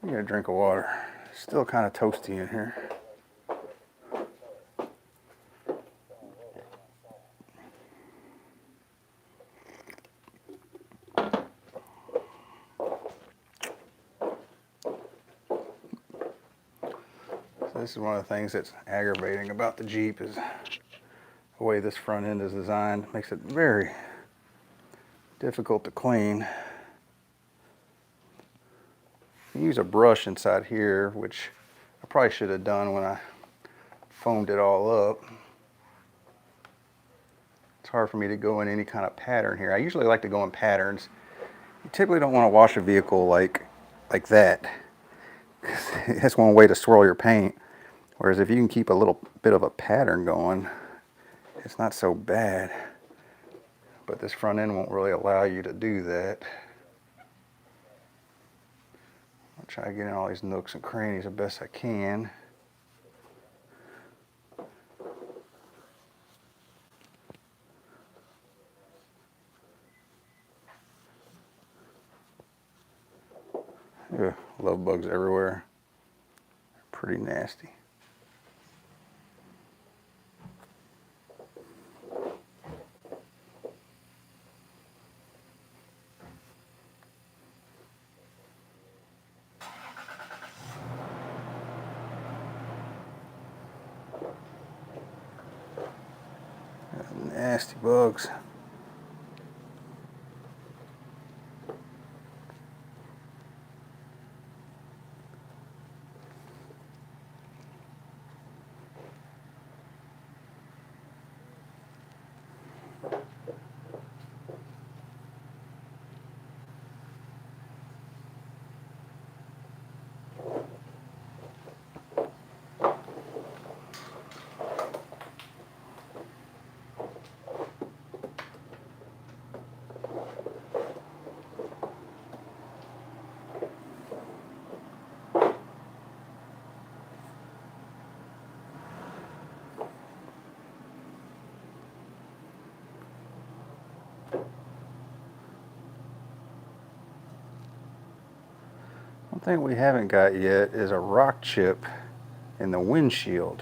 I get a drink of water. Still kind of toasty in here. So this is one of the things that's aggravating about the Jeep is the way this front end is designed. It makes it very difficult to clean. You use a brush inside here, which I probably should have done when I foamed it all up. It's hard for me to go in any kind of pattern here. I usually like to go in patterns. You typically don't want to wash a vehicle like that. That's one way to swirl your paint. Whereas if you can keep a little bit of a pattern going, it's not so bad. But this front end won't really allow you to do that. Try to get in all these nooks and crannies the best I can. Ugh, love bugs everywhere. Pretty nasty. Nasty bugs. One thing we haven't got yet is a rock chip in the windshield,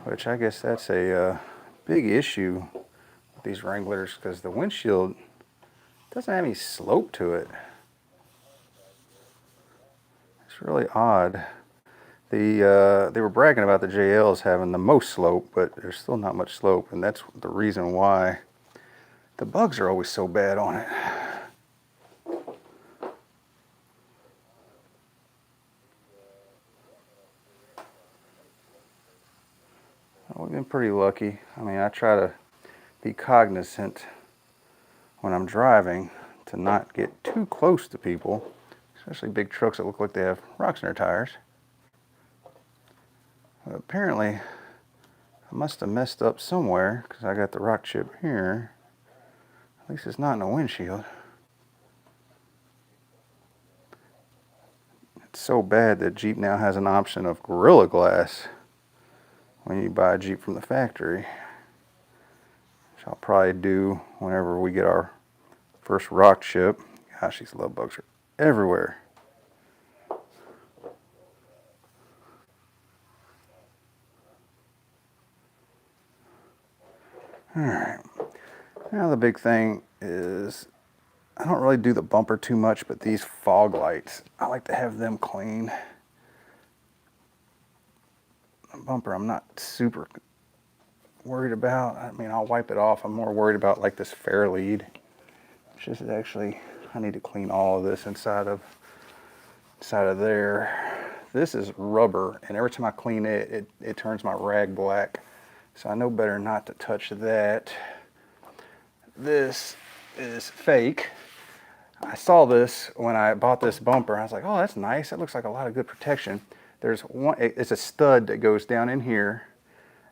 which I guess that's a big issue with these Wranglers because the windshield doesn't have any slope to it. It's really odd. They were bragging about the JLs having the most slope, but there's still not much slope, and that's the reason why the bugs are always so bad on it. We've been pretty lucky. I mean, I try to be cognizant when I'm driving to not get too close to people, especially big trucks that look like they have rocks in their tires. But apparently, I must have messed up somewhere because I got the rock chip here. At least it's not in the windshield. It's so bad that Jeep now has an option of Gorilla Glass when you buy a Jeep from the factory, which I'll probably do whenever we get our first rock chip. Gosh, these love bugs are everywhere. Alright, now the big thing is I don't really do the bumper too much, but these fog lights, I like to have them clean. The bumper I'm not super worried about. I mean, I'll wipe it off. I'm more worried about like this fair lead, which is actually, I need to clean all of this inside of there. This is rubber, and every time I clean it, it turns my rag black. So I know better not to touch that. This is fake. I saw this when I bought this bumper. I was like, oh, that's nice. That looks like a lot of good protection. There's one, it's a stud that goes down in here,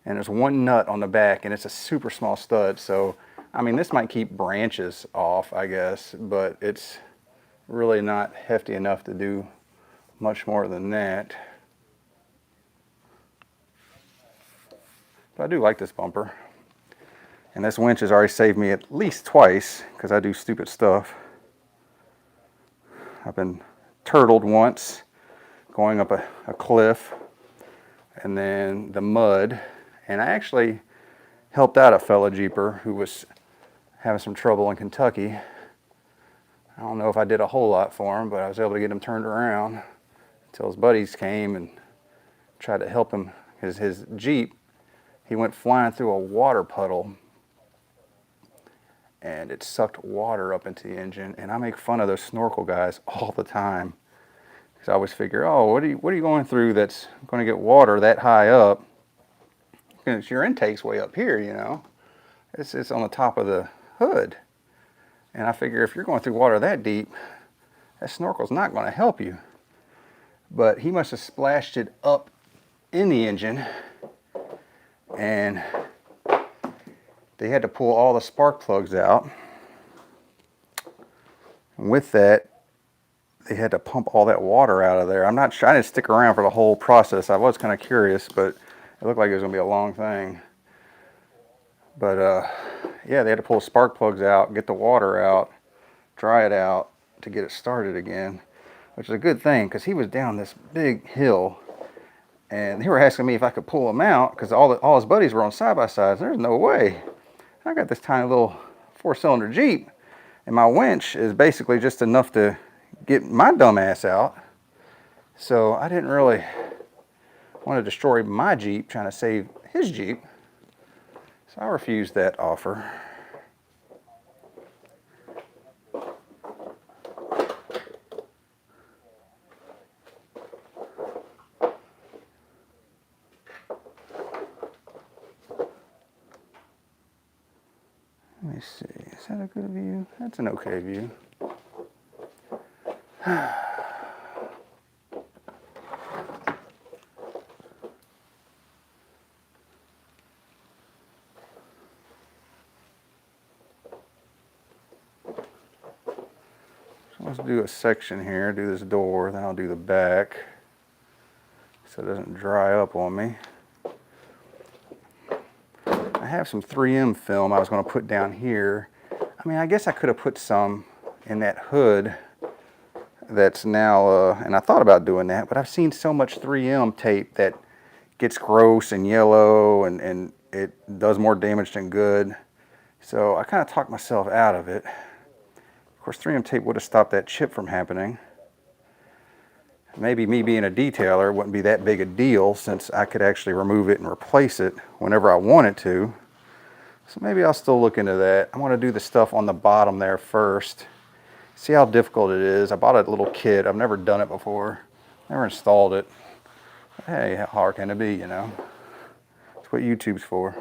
and there's one nut on the back, and it's a super small stud. So, I mean, this might keep branches off, I guess, but it's really not hefty enough to do much more than that. But I do like this bumper. And this winch has already saved me at least twice because I do stupid stuff. I've been turtled once going up a cliff, and then the mud. And I actually helped out a fellow Jeeper who was having some trouble in Kentucky. I don't know if I did a whole lot for him, but I was able to get him turned around until his buddies came and tried to help him. His Jeep, he went flying through a water puddle, and it sucked water up into the engine. And I make fun of those snorkel guys all the time, because I always figure, oh, what are you going through that's going to get water that high up? Because your intake's way up here, you know. It's on the top of the hood. And I figure if you're going through water that deep, that snorkel's not going to help you. But he must have splashed it up in the engine, and they had to pull all the spark plugs out. And with that, they had to pump all that water out of there. I'm not trying to stick around for the whole process. I was kind of curious, but it looked like it was going to be a long thing. But yeah, they had to pull spark plugs out, get the water out, dry it out to get it started again, which is a good thing because he was down this big hill, and they were asking me if I could pull him out because all his buddies were on side-by-sides. There's no way. I got this tiny little 4-cylinder Jeep, and my winch is basically just enough to get my dumb ass out. So I didn't really want to destroy my Jeep trying to save his Jeep. So I refused that offer. Let me see, is that a good view? That's an okay view. So let's do a section here, do this door, then I'll do the back so it doesn't dry up on me. I have some 3M film I was going to put down here. I mean, I guess I could have put some in that hood that's now, and I thought about doing that, but I've seen so much 3M tape that gets gross and yellow and it does more damage than good. So I kind of talked myself out of it. Of course, 3M tape would have stopped that chip from happening. Maybe me being a detailer wouldn't be that big a deal since I could actually remove it and replace it whenever I wanted to. So maybe I'll still look into that. I want to do the stuff on the bottom there first. See how difficult it is. I bought a little kit. I've never done it before. Never installed it. But hey, how hard can it be, you know? That's what YouTube's for.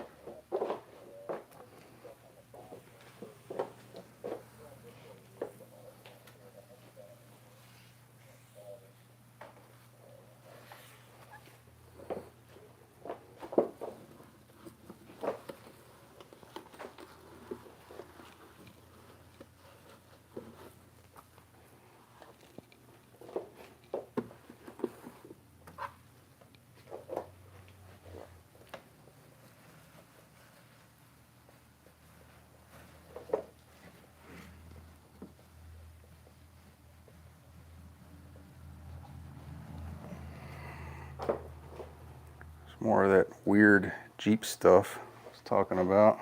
More of that weird Jeep stuff I was talking about.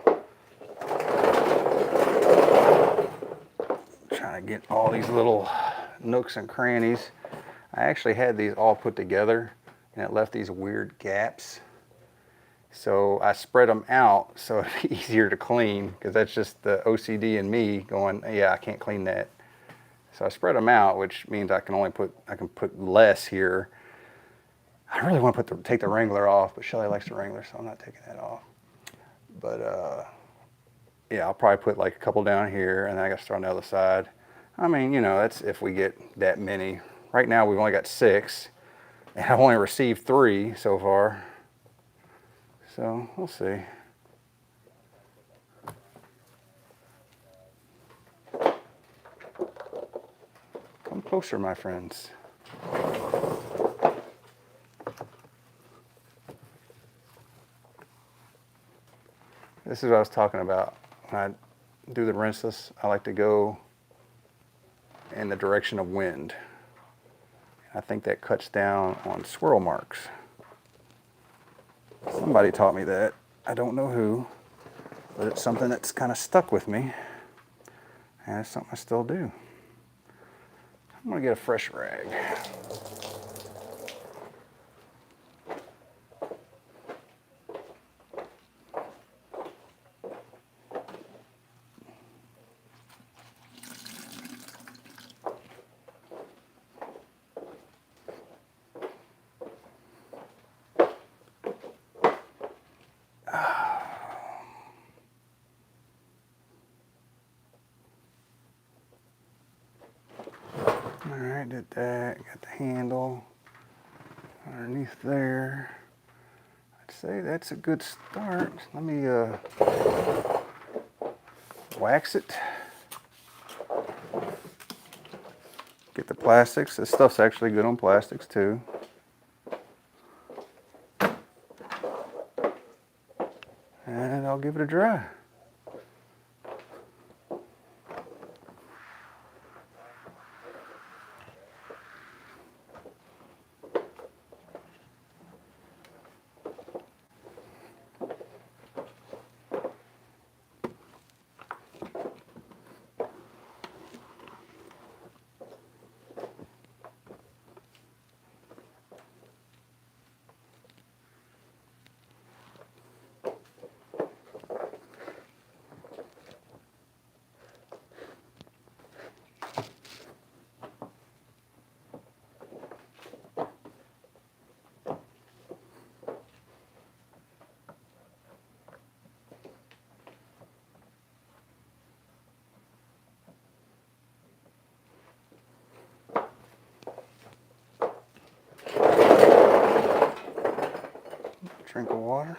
Trying to get all these little nooks and crannies. I actually had these all put together and it left these weird gaps. So I spread them out so it'd be easier to clean because that's just the OCD in me going, yeah, I can't clean that. So I spread them out, which means I can put less here. I really want to take the Wrangler off, but Shelly likes the Wrangler, so I'm not taking that off. But yeah, I'll probably put like a couple down here, and then I got to start on the other side. I mean, you know, that's if we get that many. Right now, we've only got 6, and I've only received 3 so far. So we'll see. Come closer, my friends. This is what I was talking about. When I do the rinseless, I like to go in the direction of wind. I think that cuts down on swirl marks. Somebody taught me that. I don't know who, but it's something that's kind of stuck with me. And it's something I still do. I'm gonna get a fresh rag. Alright, did that, got the handle underneath there. I'd say that's a good start. Let me wax it. Get the plastics. This stuff's actually good on plastics too. And I'll give it a dry. Drink of water.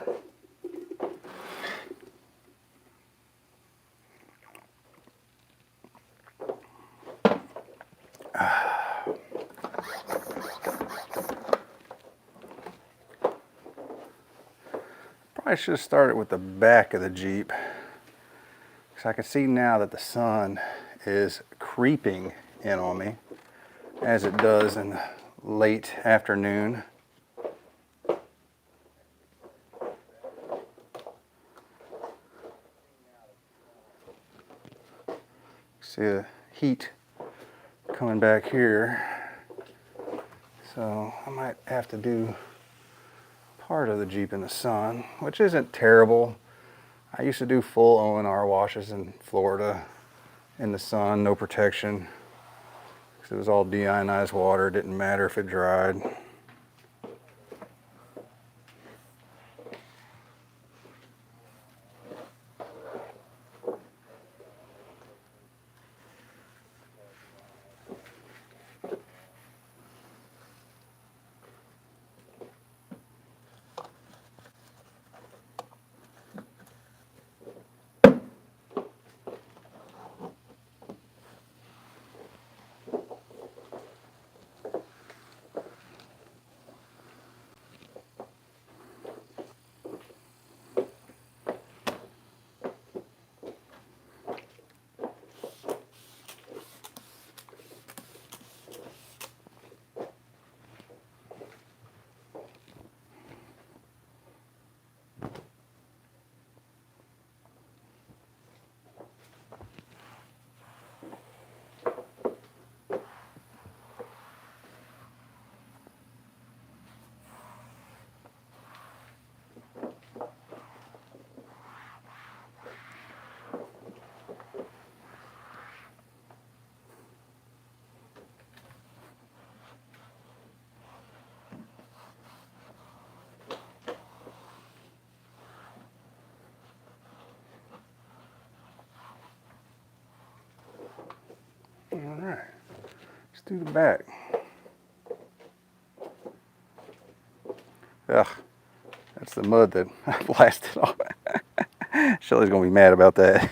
Probably should have started with the back of the Jeep, because I can see now that the sun is creeping in on me, as it does in the late afternoon. See the heat coming back here, so I might have to do part of the Jeep in the sun, which isn't terrible. I used to do full ONR washes in Florida in the sun, no protection, because it was all deionized water. It didn't matter if it dried. All right, let's do the back. Ugh, that's the mud that I blasted off. Shelly's gonna be mad about that.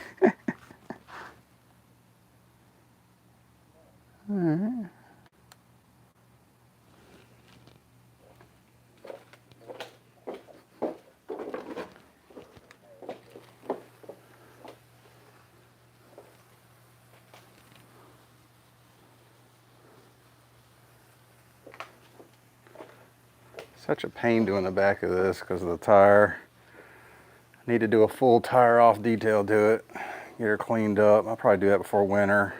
Such a pain doing the back of this because of the tire. I need to do a full tire off detail to it, get her cleaned up. I'll probably do that before winter.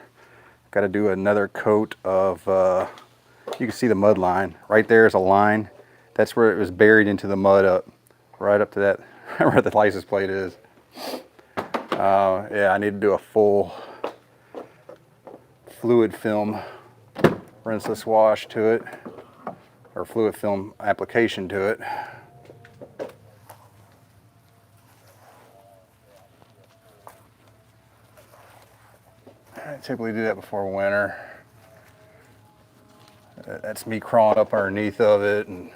Got to do another coat of, you can see the mud line. Right there is a line. That's where it was buried into the mud up, right up to that, where the license plate is. Yeah, I need to do a full fluid film rinseless wash to it, or fluid film application to it. I typically do that before winter. That's me crawling up underneath of it and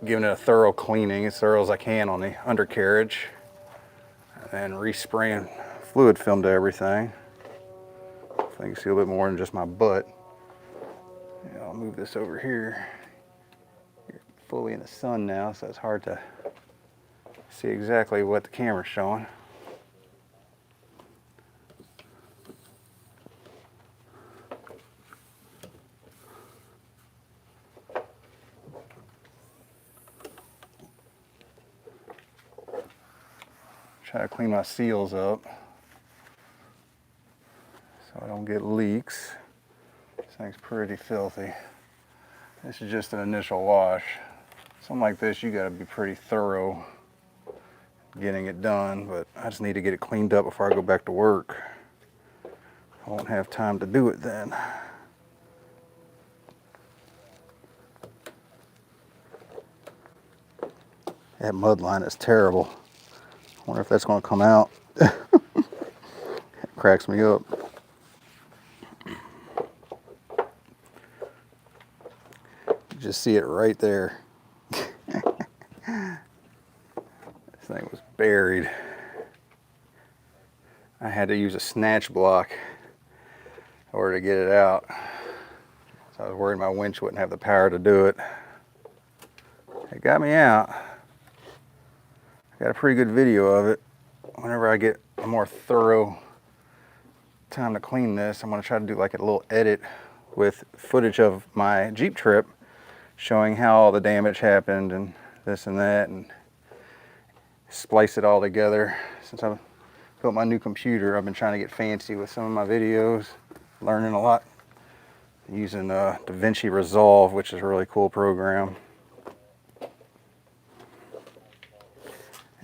giving it a thorough cleaning, as thorough as I can on the undercarriage, and respraying fluid film to everything. Hopefully you can see a little bit more than just my butt. Yeah, I'll move this over here. You're fully in the sun now, so it's hard to see exactly what the camera's showing. Try to clean my seals up so I don't get leaks. This thing's pretty filthy. This is just an initial wash. Something like this, you gotta be pretty thorough getting it done, but I just need to get it cleaned up before I go back to work. I won't have time to do it then. That mud line is terrible. I wonder if that's gonna come out. It cracks me up. You just see it right there. This thing was buried. I had to use a snatch block in order to get it out. So I was worried my winch wouldn't have the power to do it. It got me out. I got a pretty good video of it. Whenever I get a more thorough time to clean this, I'm gonna try to do like a little edit with footage of my Jeep trip showing how all the damage happened and this and that, and splice it all together. Since I've built my new computer, I've been trying to get fancy with some of my videos, learning a lot using DaVinci Resolve, which is a really cool program.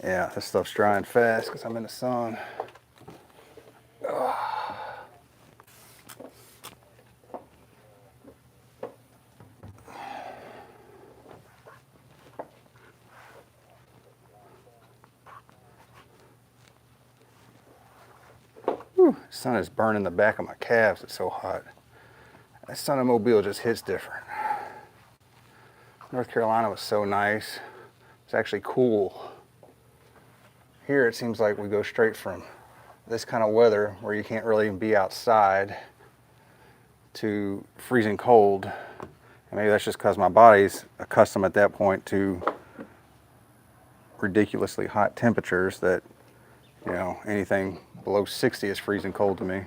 Yeah, this stuff's drying fast because I'm in the sun. Ugh. Whew, the sun is burning the back of my calves. It's so hot. That sun in Mobile just hits different. North Carolina was so nice. It's actually cool. Here it seems like we go straight from this kind of weather where you can't really be outside to freezing cold. And maybe that's just because my body's accustomed at that point to ridiculously hot temperatures that, you know, anything below 60 is freezing cold to me.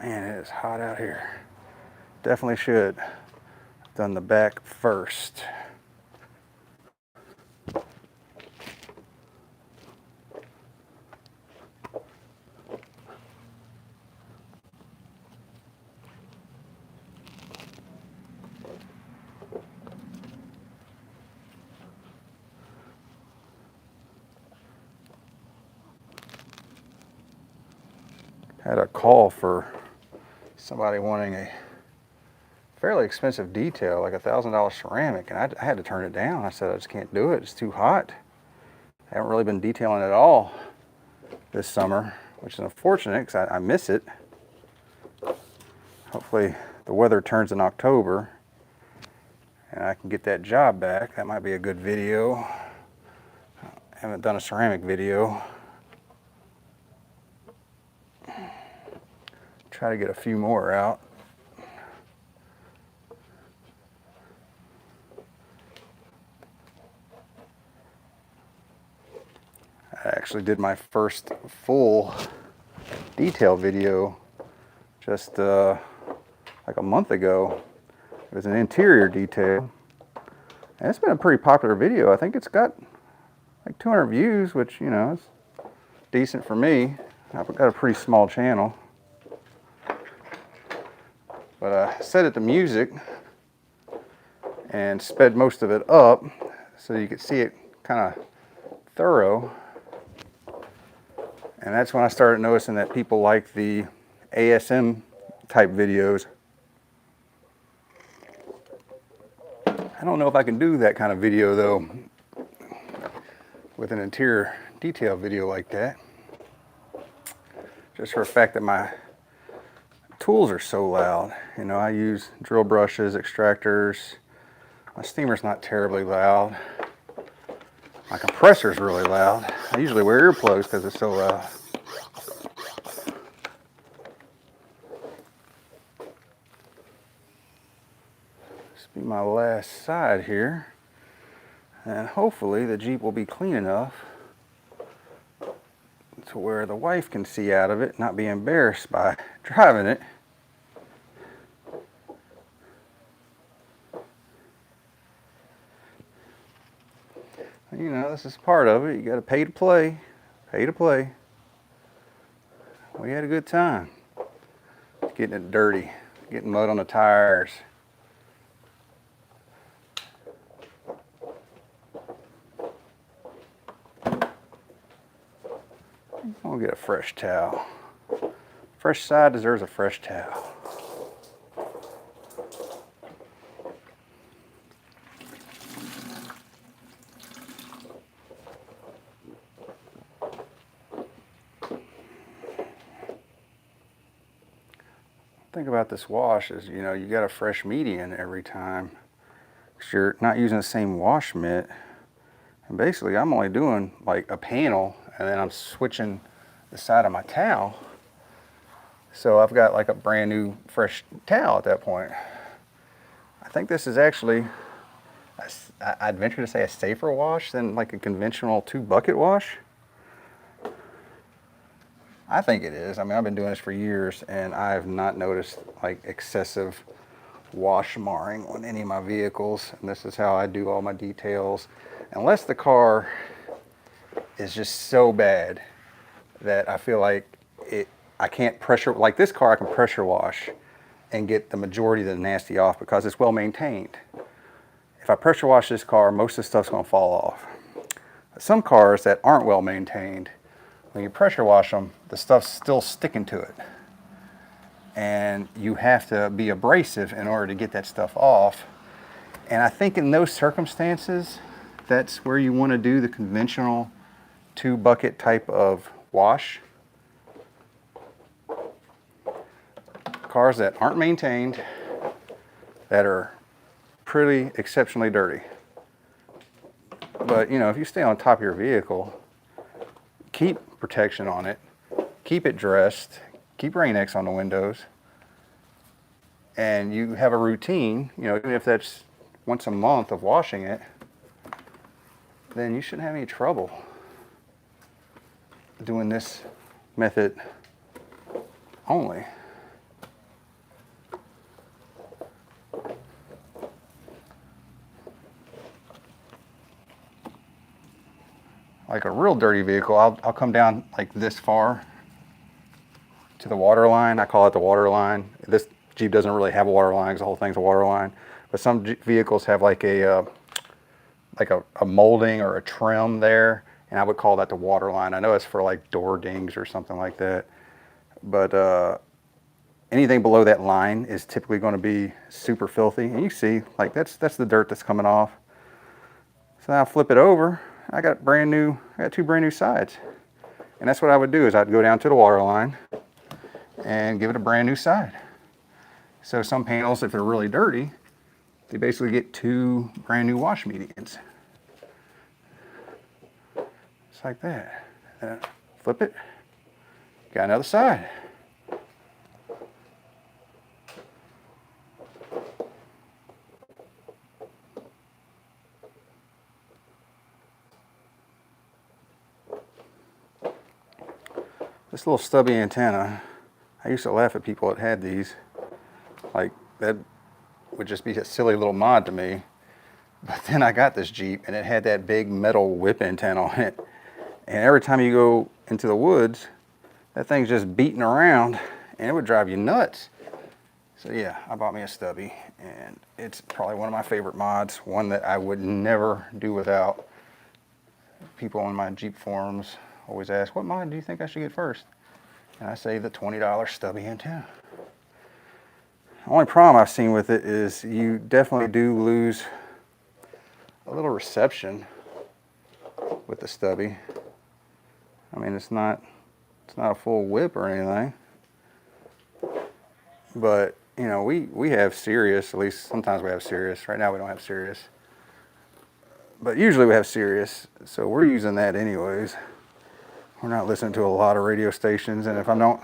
Man, it is hot out here. Definitely should have done the back first. Had a call for somebody wanting a fairly expensive detail, like $1,000 ceramic, and I had to turn it down. I said, I just can't do it. It's too hot. I haven't really been detailing at all this summer, which is unfortunate because I miss it. Hopefully the weather turns in October and I can get that job back. That might be a good video. I haven't done a ceramic video. Try to get a few more out. I actually did my first full detail video just like a month ago. It was an interior detail. And it's been a pretty popular video. I think it's got like 200 views, which, you know, is decent for me. I've got a pretty small channel. But I set it to music and sped most of it up so you could see it kind of thorough. And that's when I started noticing that people like the ASM type videos. I don't know if I can do that kind of video though, with an interior detail video like that. Just for the fact that my tools are so loud. You know, I use drill brushes, extractors. My steamer's not terribly loud. My compressor's really loud. I usually wear earplugs because it's so loud. This will be my last side here. And hopefully the Jeep will be clean enough to where the wife can see out of it, not be embarrassed by driving it. You know, this is part of it. You got to pay to play. Pay to play. We had a good time. Getting it dirty. Getting mud on the tires. I'll get a fresh towel. Fresh side deserves a fresh towel. Think about this wash is, you know, you got a fresh median every time because you're not using the same wash mitt. And basically I'm only doing like a panel and then I'm switching the side of my towel. So I've got like a brand new fresh towel at that point. I think this is actually, I'd venture to say, a safer wash than like a conventional 2-bucket wash. I think it is. I mean, I've been doing this for years and I have not noticed like excessive wash marring on any of my vehicles. And this is how I do all my details. Unless the car is just so bad that I feel like I can't pressure, like this car I can pressure wash and get the majority of the nasty off because it's well maintained. If I pressure wash this car, most of the stuff's gonna fall off. Some cars that aren't well maintained, when you pressure wash them, the stuff's still sticking to it. And you have to be abrasive in order to get that stuff off. And I think in those circumstances, that's where you want to do the conventional 2-bucket type of wash. Cars that aren't maintained, that are pretty exceptionally dirty. But you know, if you stay on top of your vehicle, keep protection on it, keep it dressed, keep Rain-X on the windows, and you have a routine, you know, even if that's once a month of washing it, then you shouldn't have any trouble doing this method only. Like a real dirty vehicle, I'll come down like this far to the water line. I call it the water line. This Jeep doesn't really have a water line because the whole thing's a water line. But some vehicles have like a molding or a trim there, and I would call that the water line. I know it's for like door dings or something like that. But anything below that line is typically going to be super filthy. And you see, like that's the dirt that's coming off. So now I flip it over. I got two brand new sides. And that's what I would do is I'd go down to the water line and give it a brand new side. So some panels, if they're really dirty, they basically get 2 brand new wash medians. Just like that. And flip it, got another side. This little stubby antenna, I used to laugh at people that had these. Like, that would just be a silly little mod to me. But then I got this Jeep and it had that big metal whip antenna on it. And every time you go into the woods, that thing's just beating around and it would drive you nuts. So yeah, I bought me a stubby and it's probably one of my favorite mods, one that I would never do without. People on my Jeep forums always ask, what mod do you think I should get first? And I say the $20 stubby antenna. The only problem I've seen with it is you definitely do lose a little reception with the stubby. I mean, it's not a full whip or anything, but you know, we have Sirius. At least sometimes we have Sirius. Right now we don't have Sirius, but usually we have Sirius, so we're using that anyways. We're not listening to a lot of radio stations, and if I don't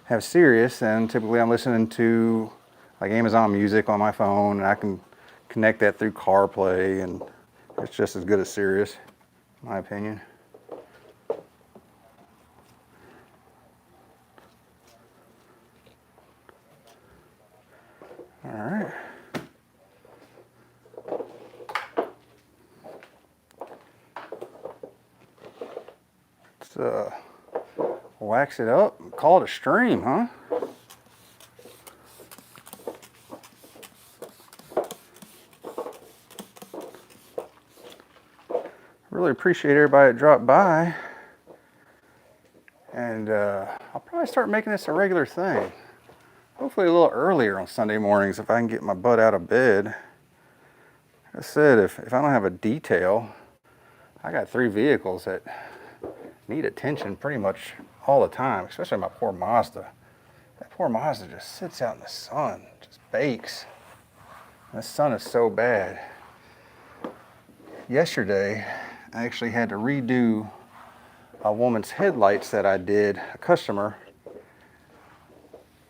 have Sirius, then typically I'm listening to like Amazon Music on my phone, and I can connect that through CarPlay, and it's just as good as Sirius, in my opinion. All right. Let's wax it up and call it a stream, huh? Really appreciate everybody that dropped by. And I'll probably start making this a regular thing. Hopefully a little earlier on Sunday mornings if I can get my butt out of bed. Like I said, if I don't have a detail, I got 3 vehicles that need attention pretty much all the time, especially my poor Mazda. That poor Mazda just sits out in the sun, just bakes. The sun is so bad. Yesterday, I actually had to redo a woman's headlights that I did, a customer,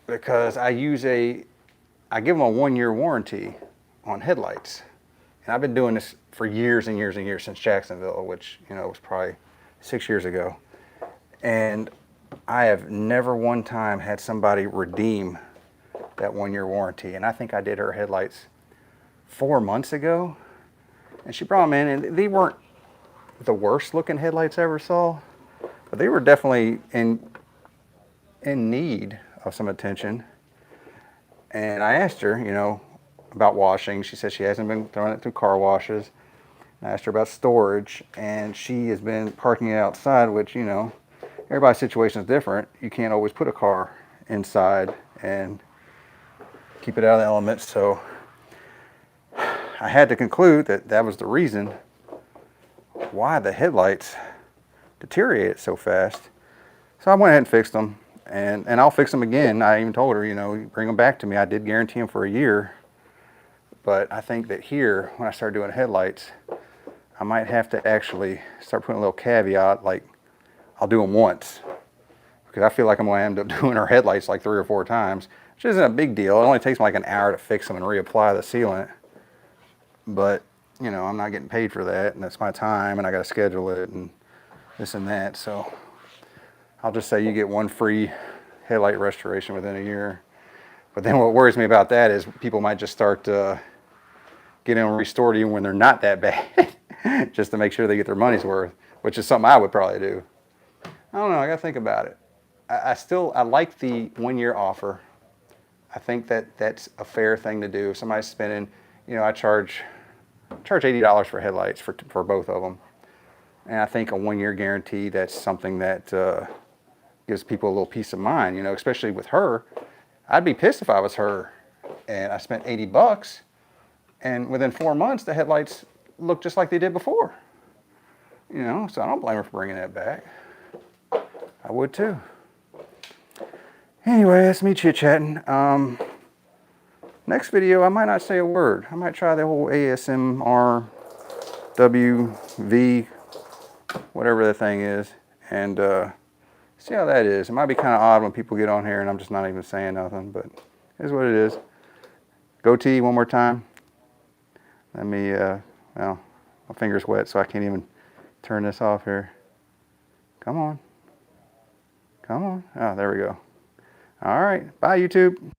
because I give them a 1-year warranty on headlights. And I've been doing this for years and years and years, since Jacksonville, which, you know, was probably 6 years ago. And I have never one time had somebody redeem that 1-year warranty. And I think I did her headlights 4 months ago. And she brought them in, and they weren't the worst looking headlights I ever saw, but they were definitely in need of some attention. And I asked her, you know, about washing. She said she hasn't been throwing it through car washes. I asked her about storage, and she has been parking it outside, which, you know, everybody's situation is different. You can't always put a car inside and keep it out of the elements. So I had to conclude that that was the reason why the headlights deteriorated so fast. So I went ahead and fixed them, and I'll fix them again. I even told her, you know, bring them back to me. I did guarantee them for a year, but I think that here, when I start doing headlights, I might have to actually start putting a little caveat, like I'll do them once, because I feel like I'm going to end up doing her headlights like 3 or 4 times, which isn't a big deal. It only takes me like an hour to fix them and reapply the sealant. But, you know, I'm not getting paid for that, and that's my time, and I got to schedule it and this and that. So I'll just say you get 1 free headlight restoration within a year. But then what worries me about that is people might just start getting them restored even when they're not that bad, just to make sure they get their money's worth, which is something I would probably do. I don't know, I got to think about it. I like the 1-year offer. I think that that's a fair thing to do. If somebody's spending, you know, I charge $80 for headlights for both of them. And I think a 1-year guarantee, that's something that gives people a little peace of mind, you know, especially with her. I'd be pissed if I was her and I spent $80 and within 4 months the headlights look just like they did before. You know, so I don't blame her for bringing that back. I would too. Anyway, that's me chit-chatting. Next video, I might not say a word. I might try the whole ASMR, WV, whatever the thing is, and see how that is. It might be kind of odd when people get on here and I'm just not even saying nothing, but it is what it is. Goatee one more time. Let me, well, my finger's wet, so I can't even turn this off here. Come on. Come on. Oh, there we go. All right. Bye, YouTube.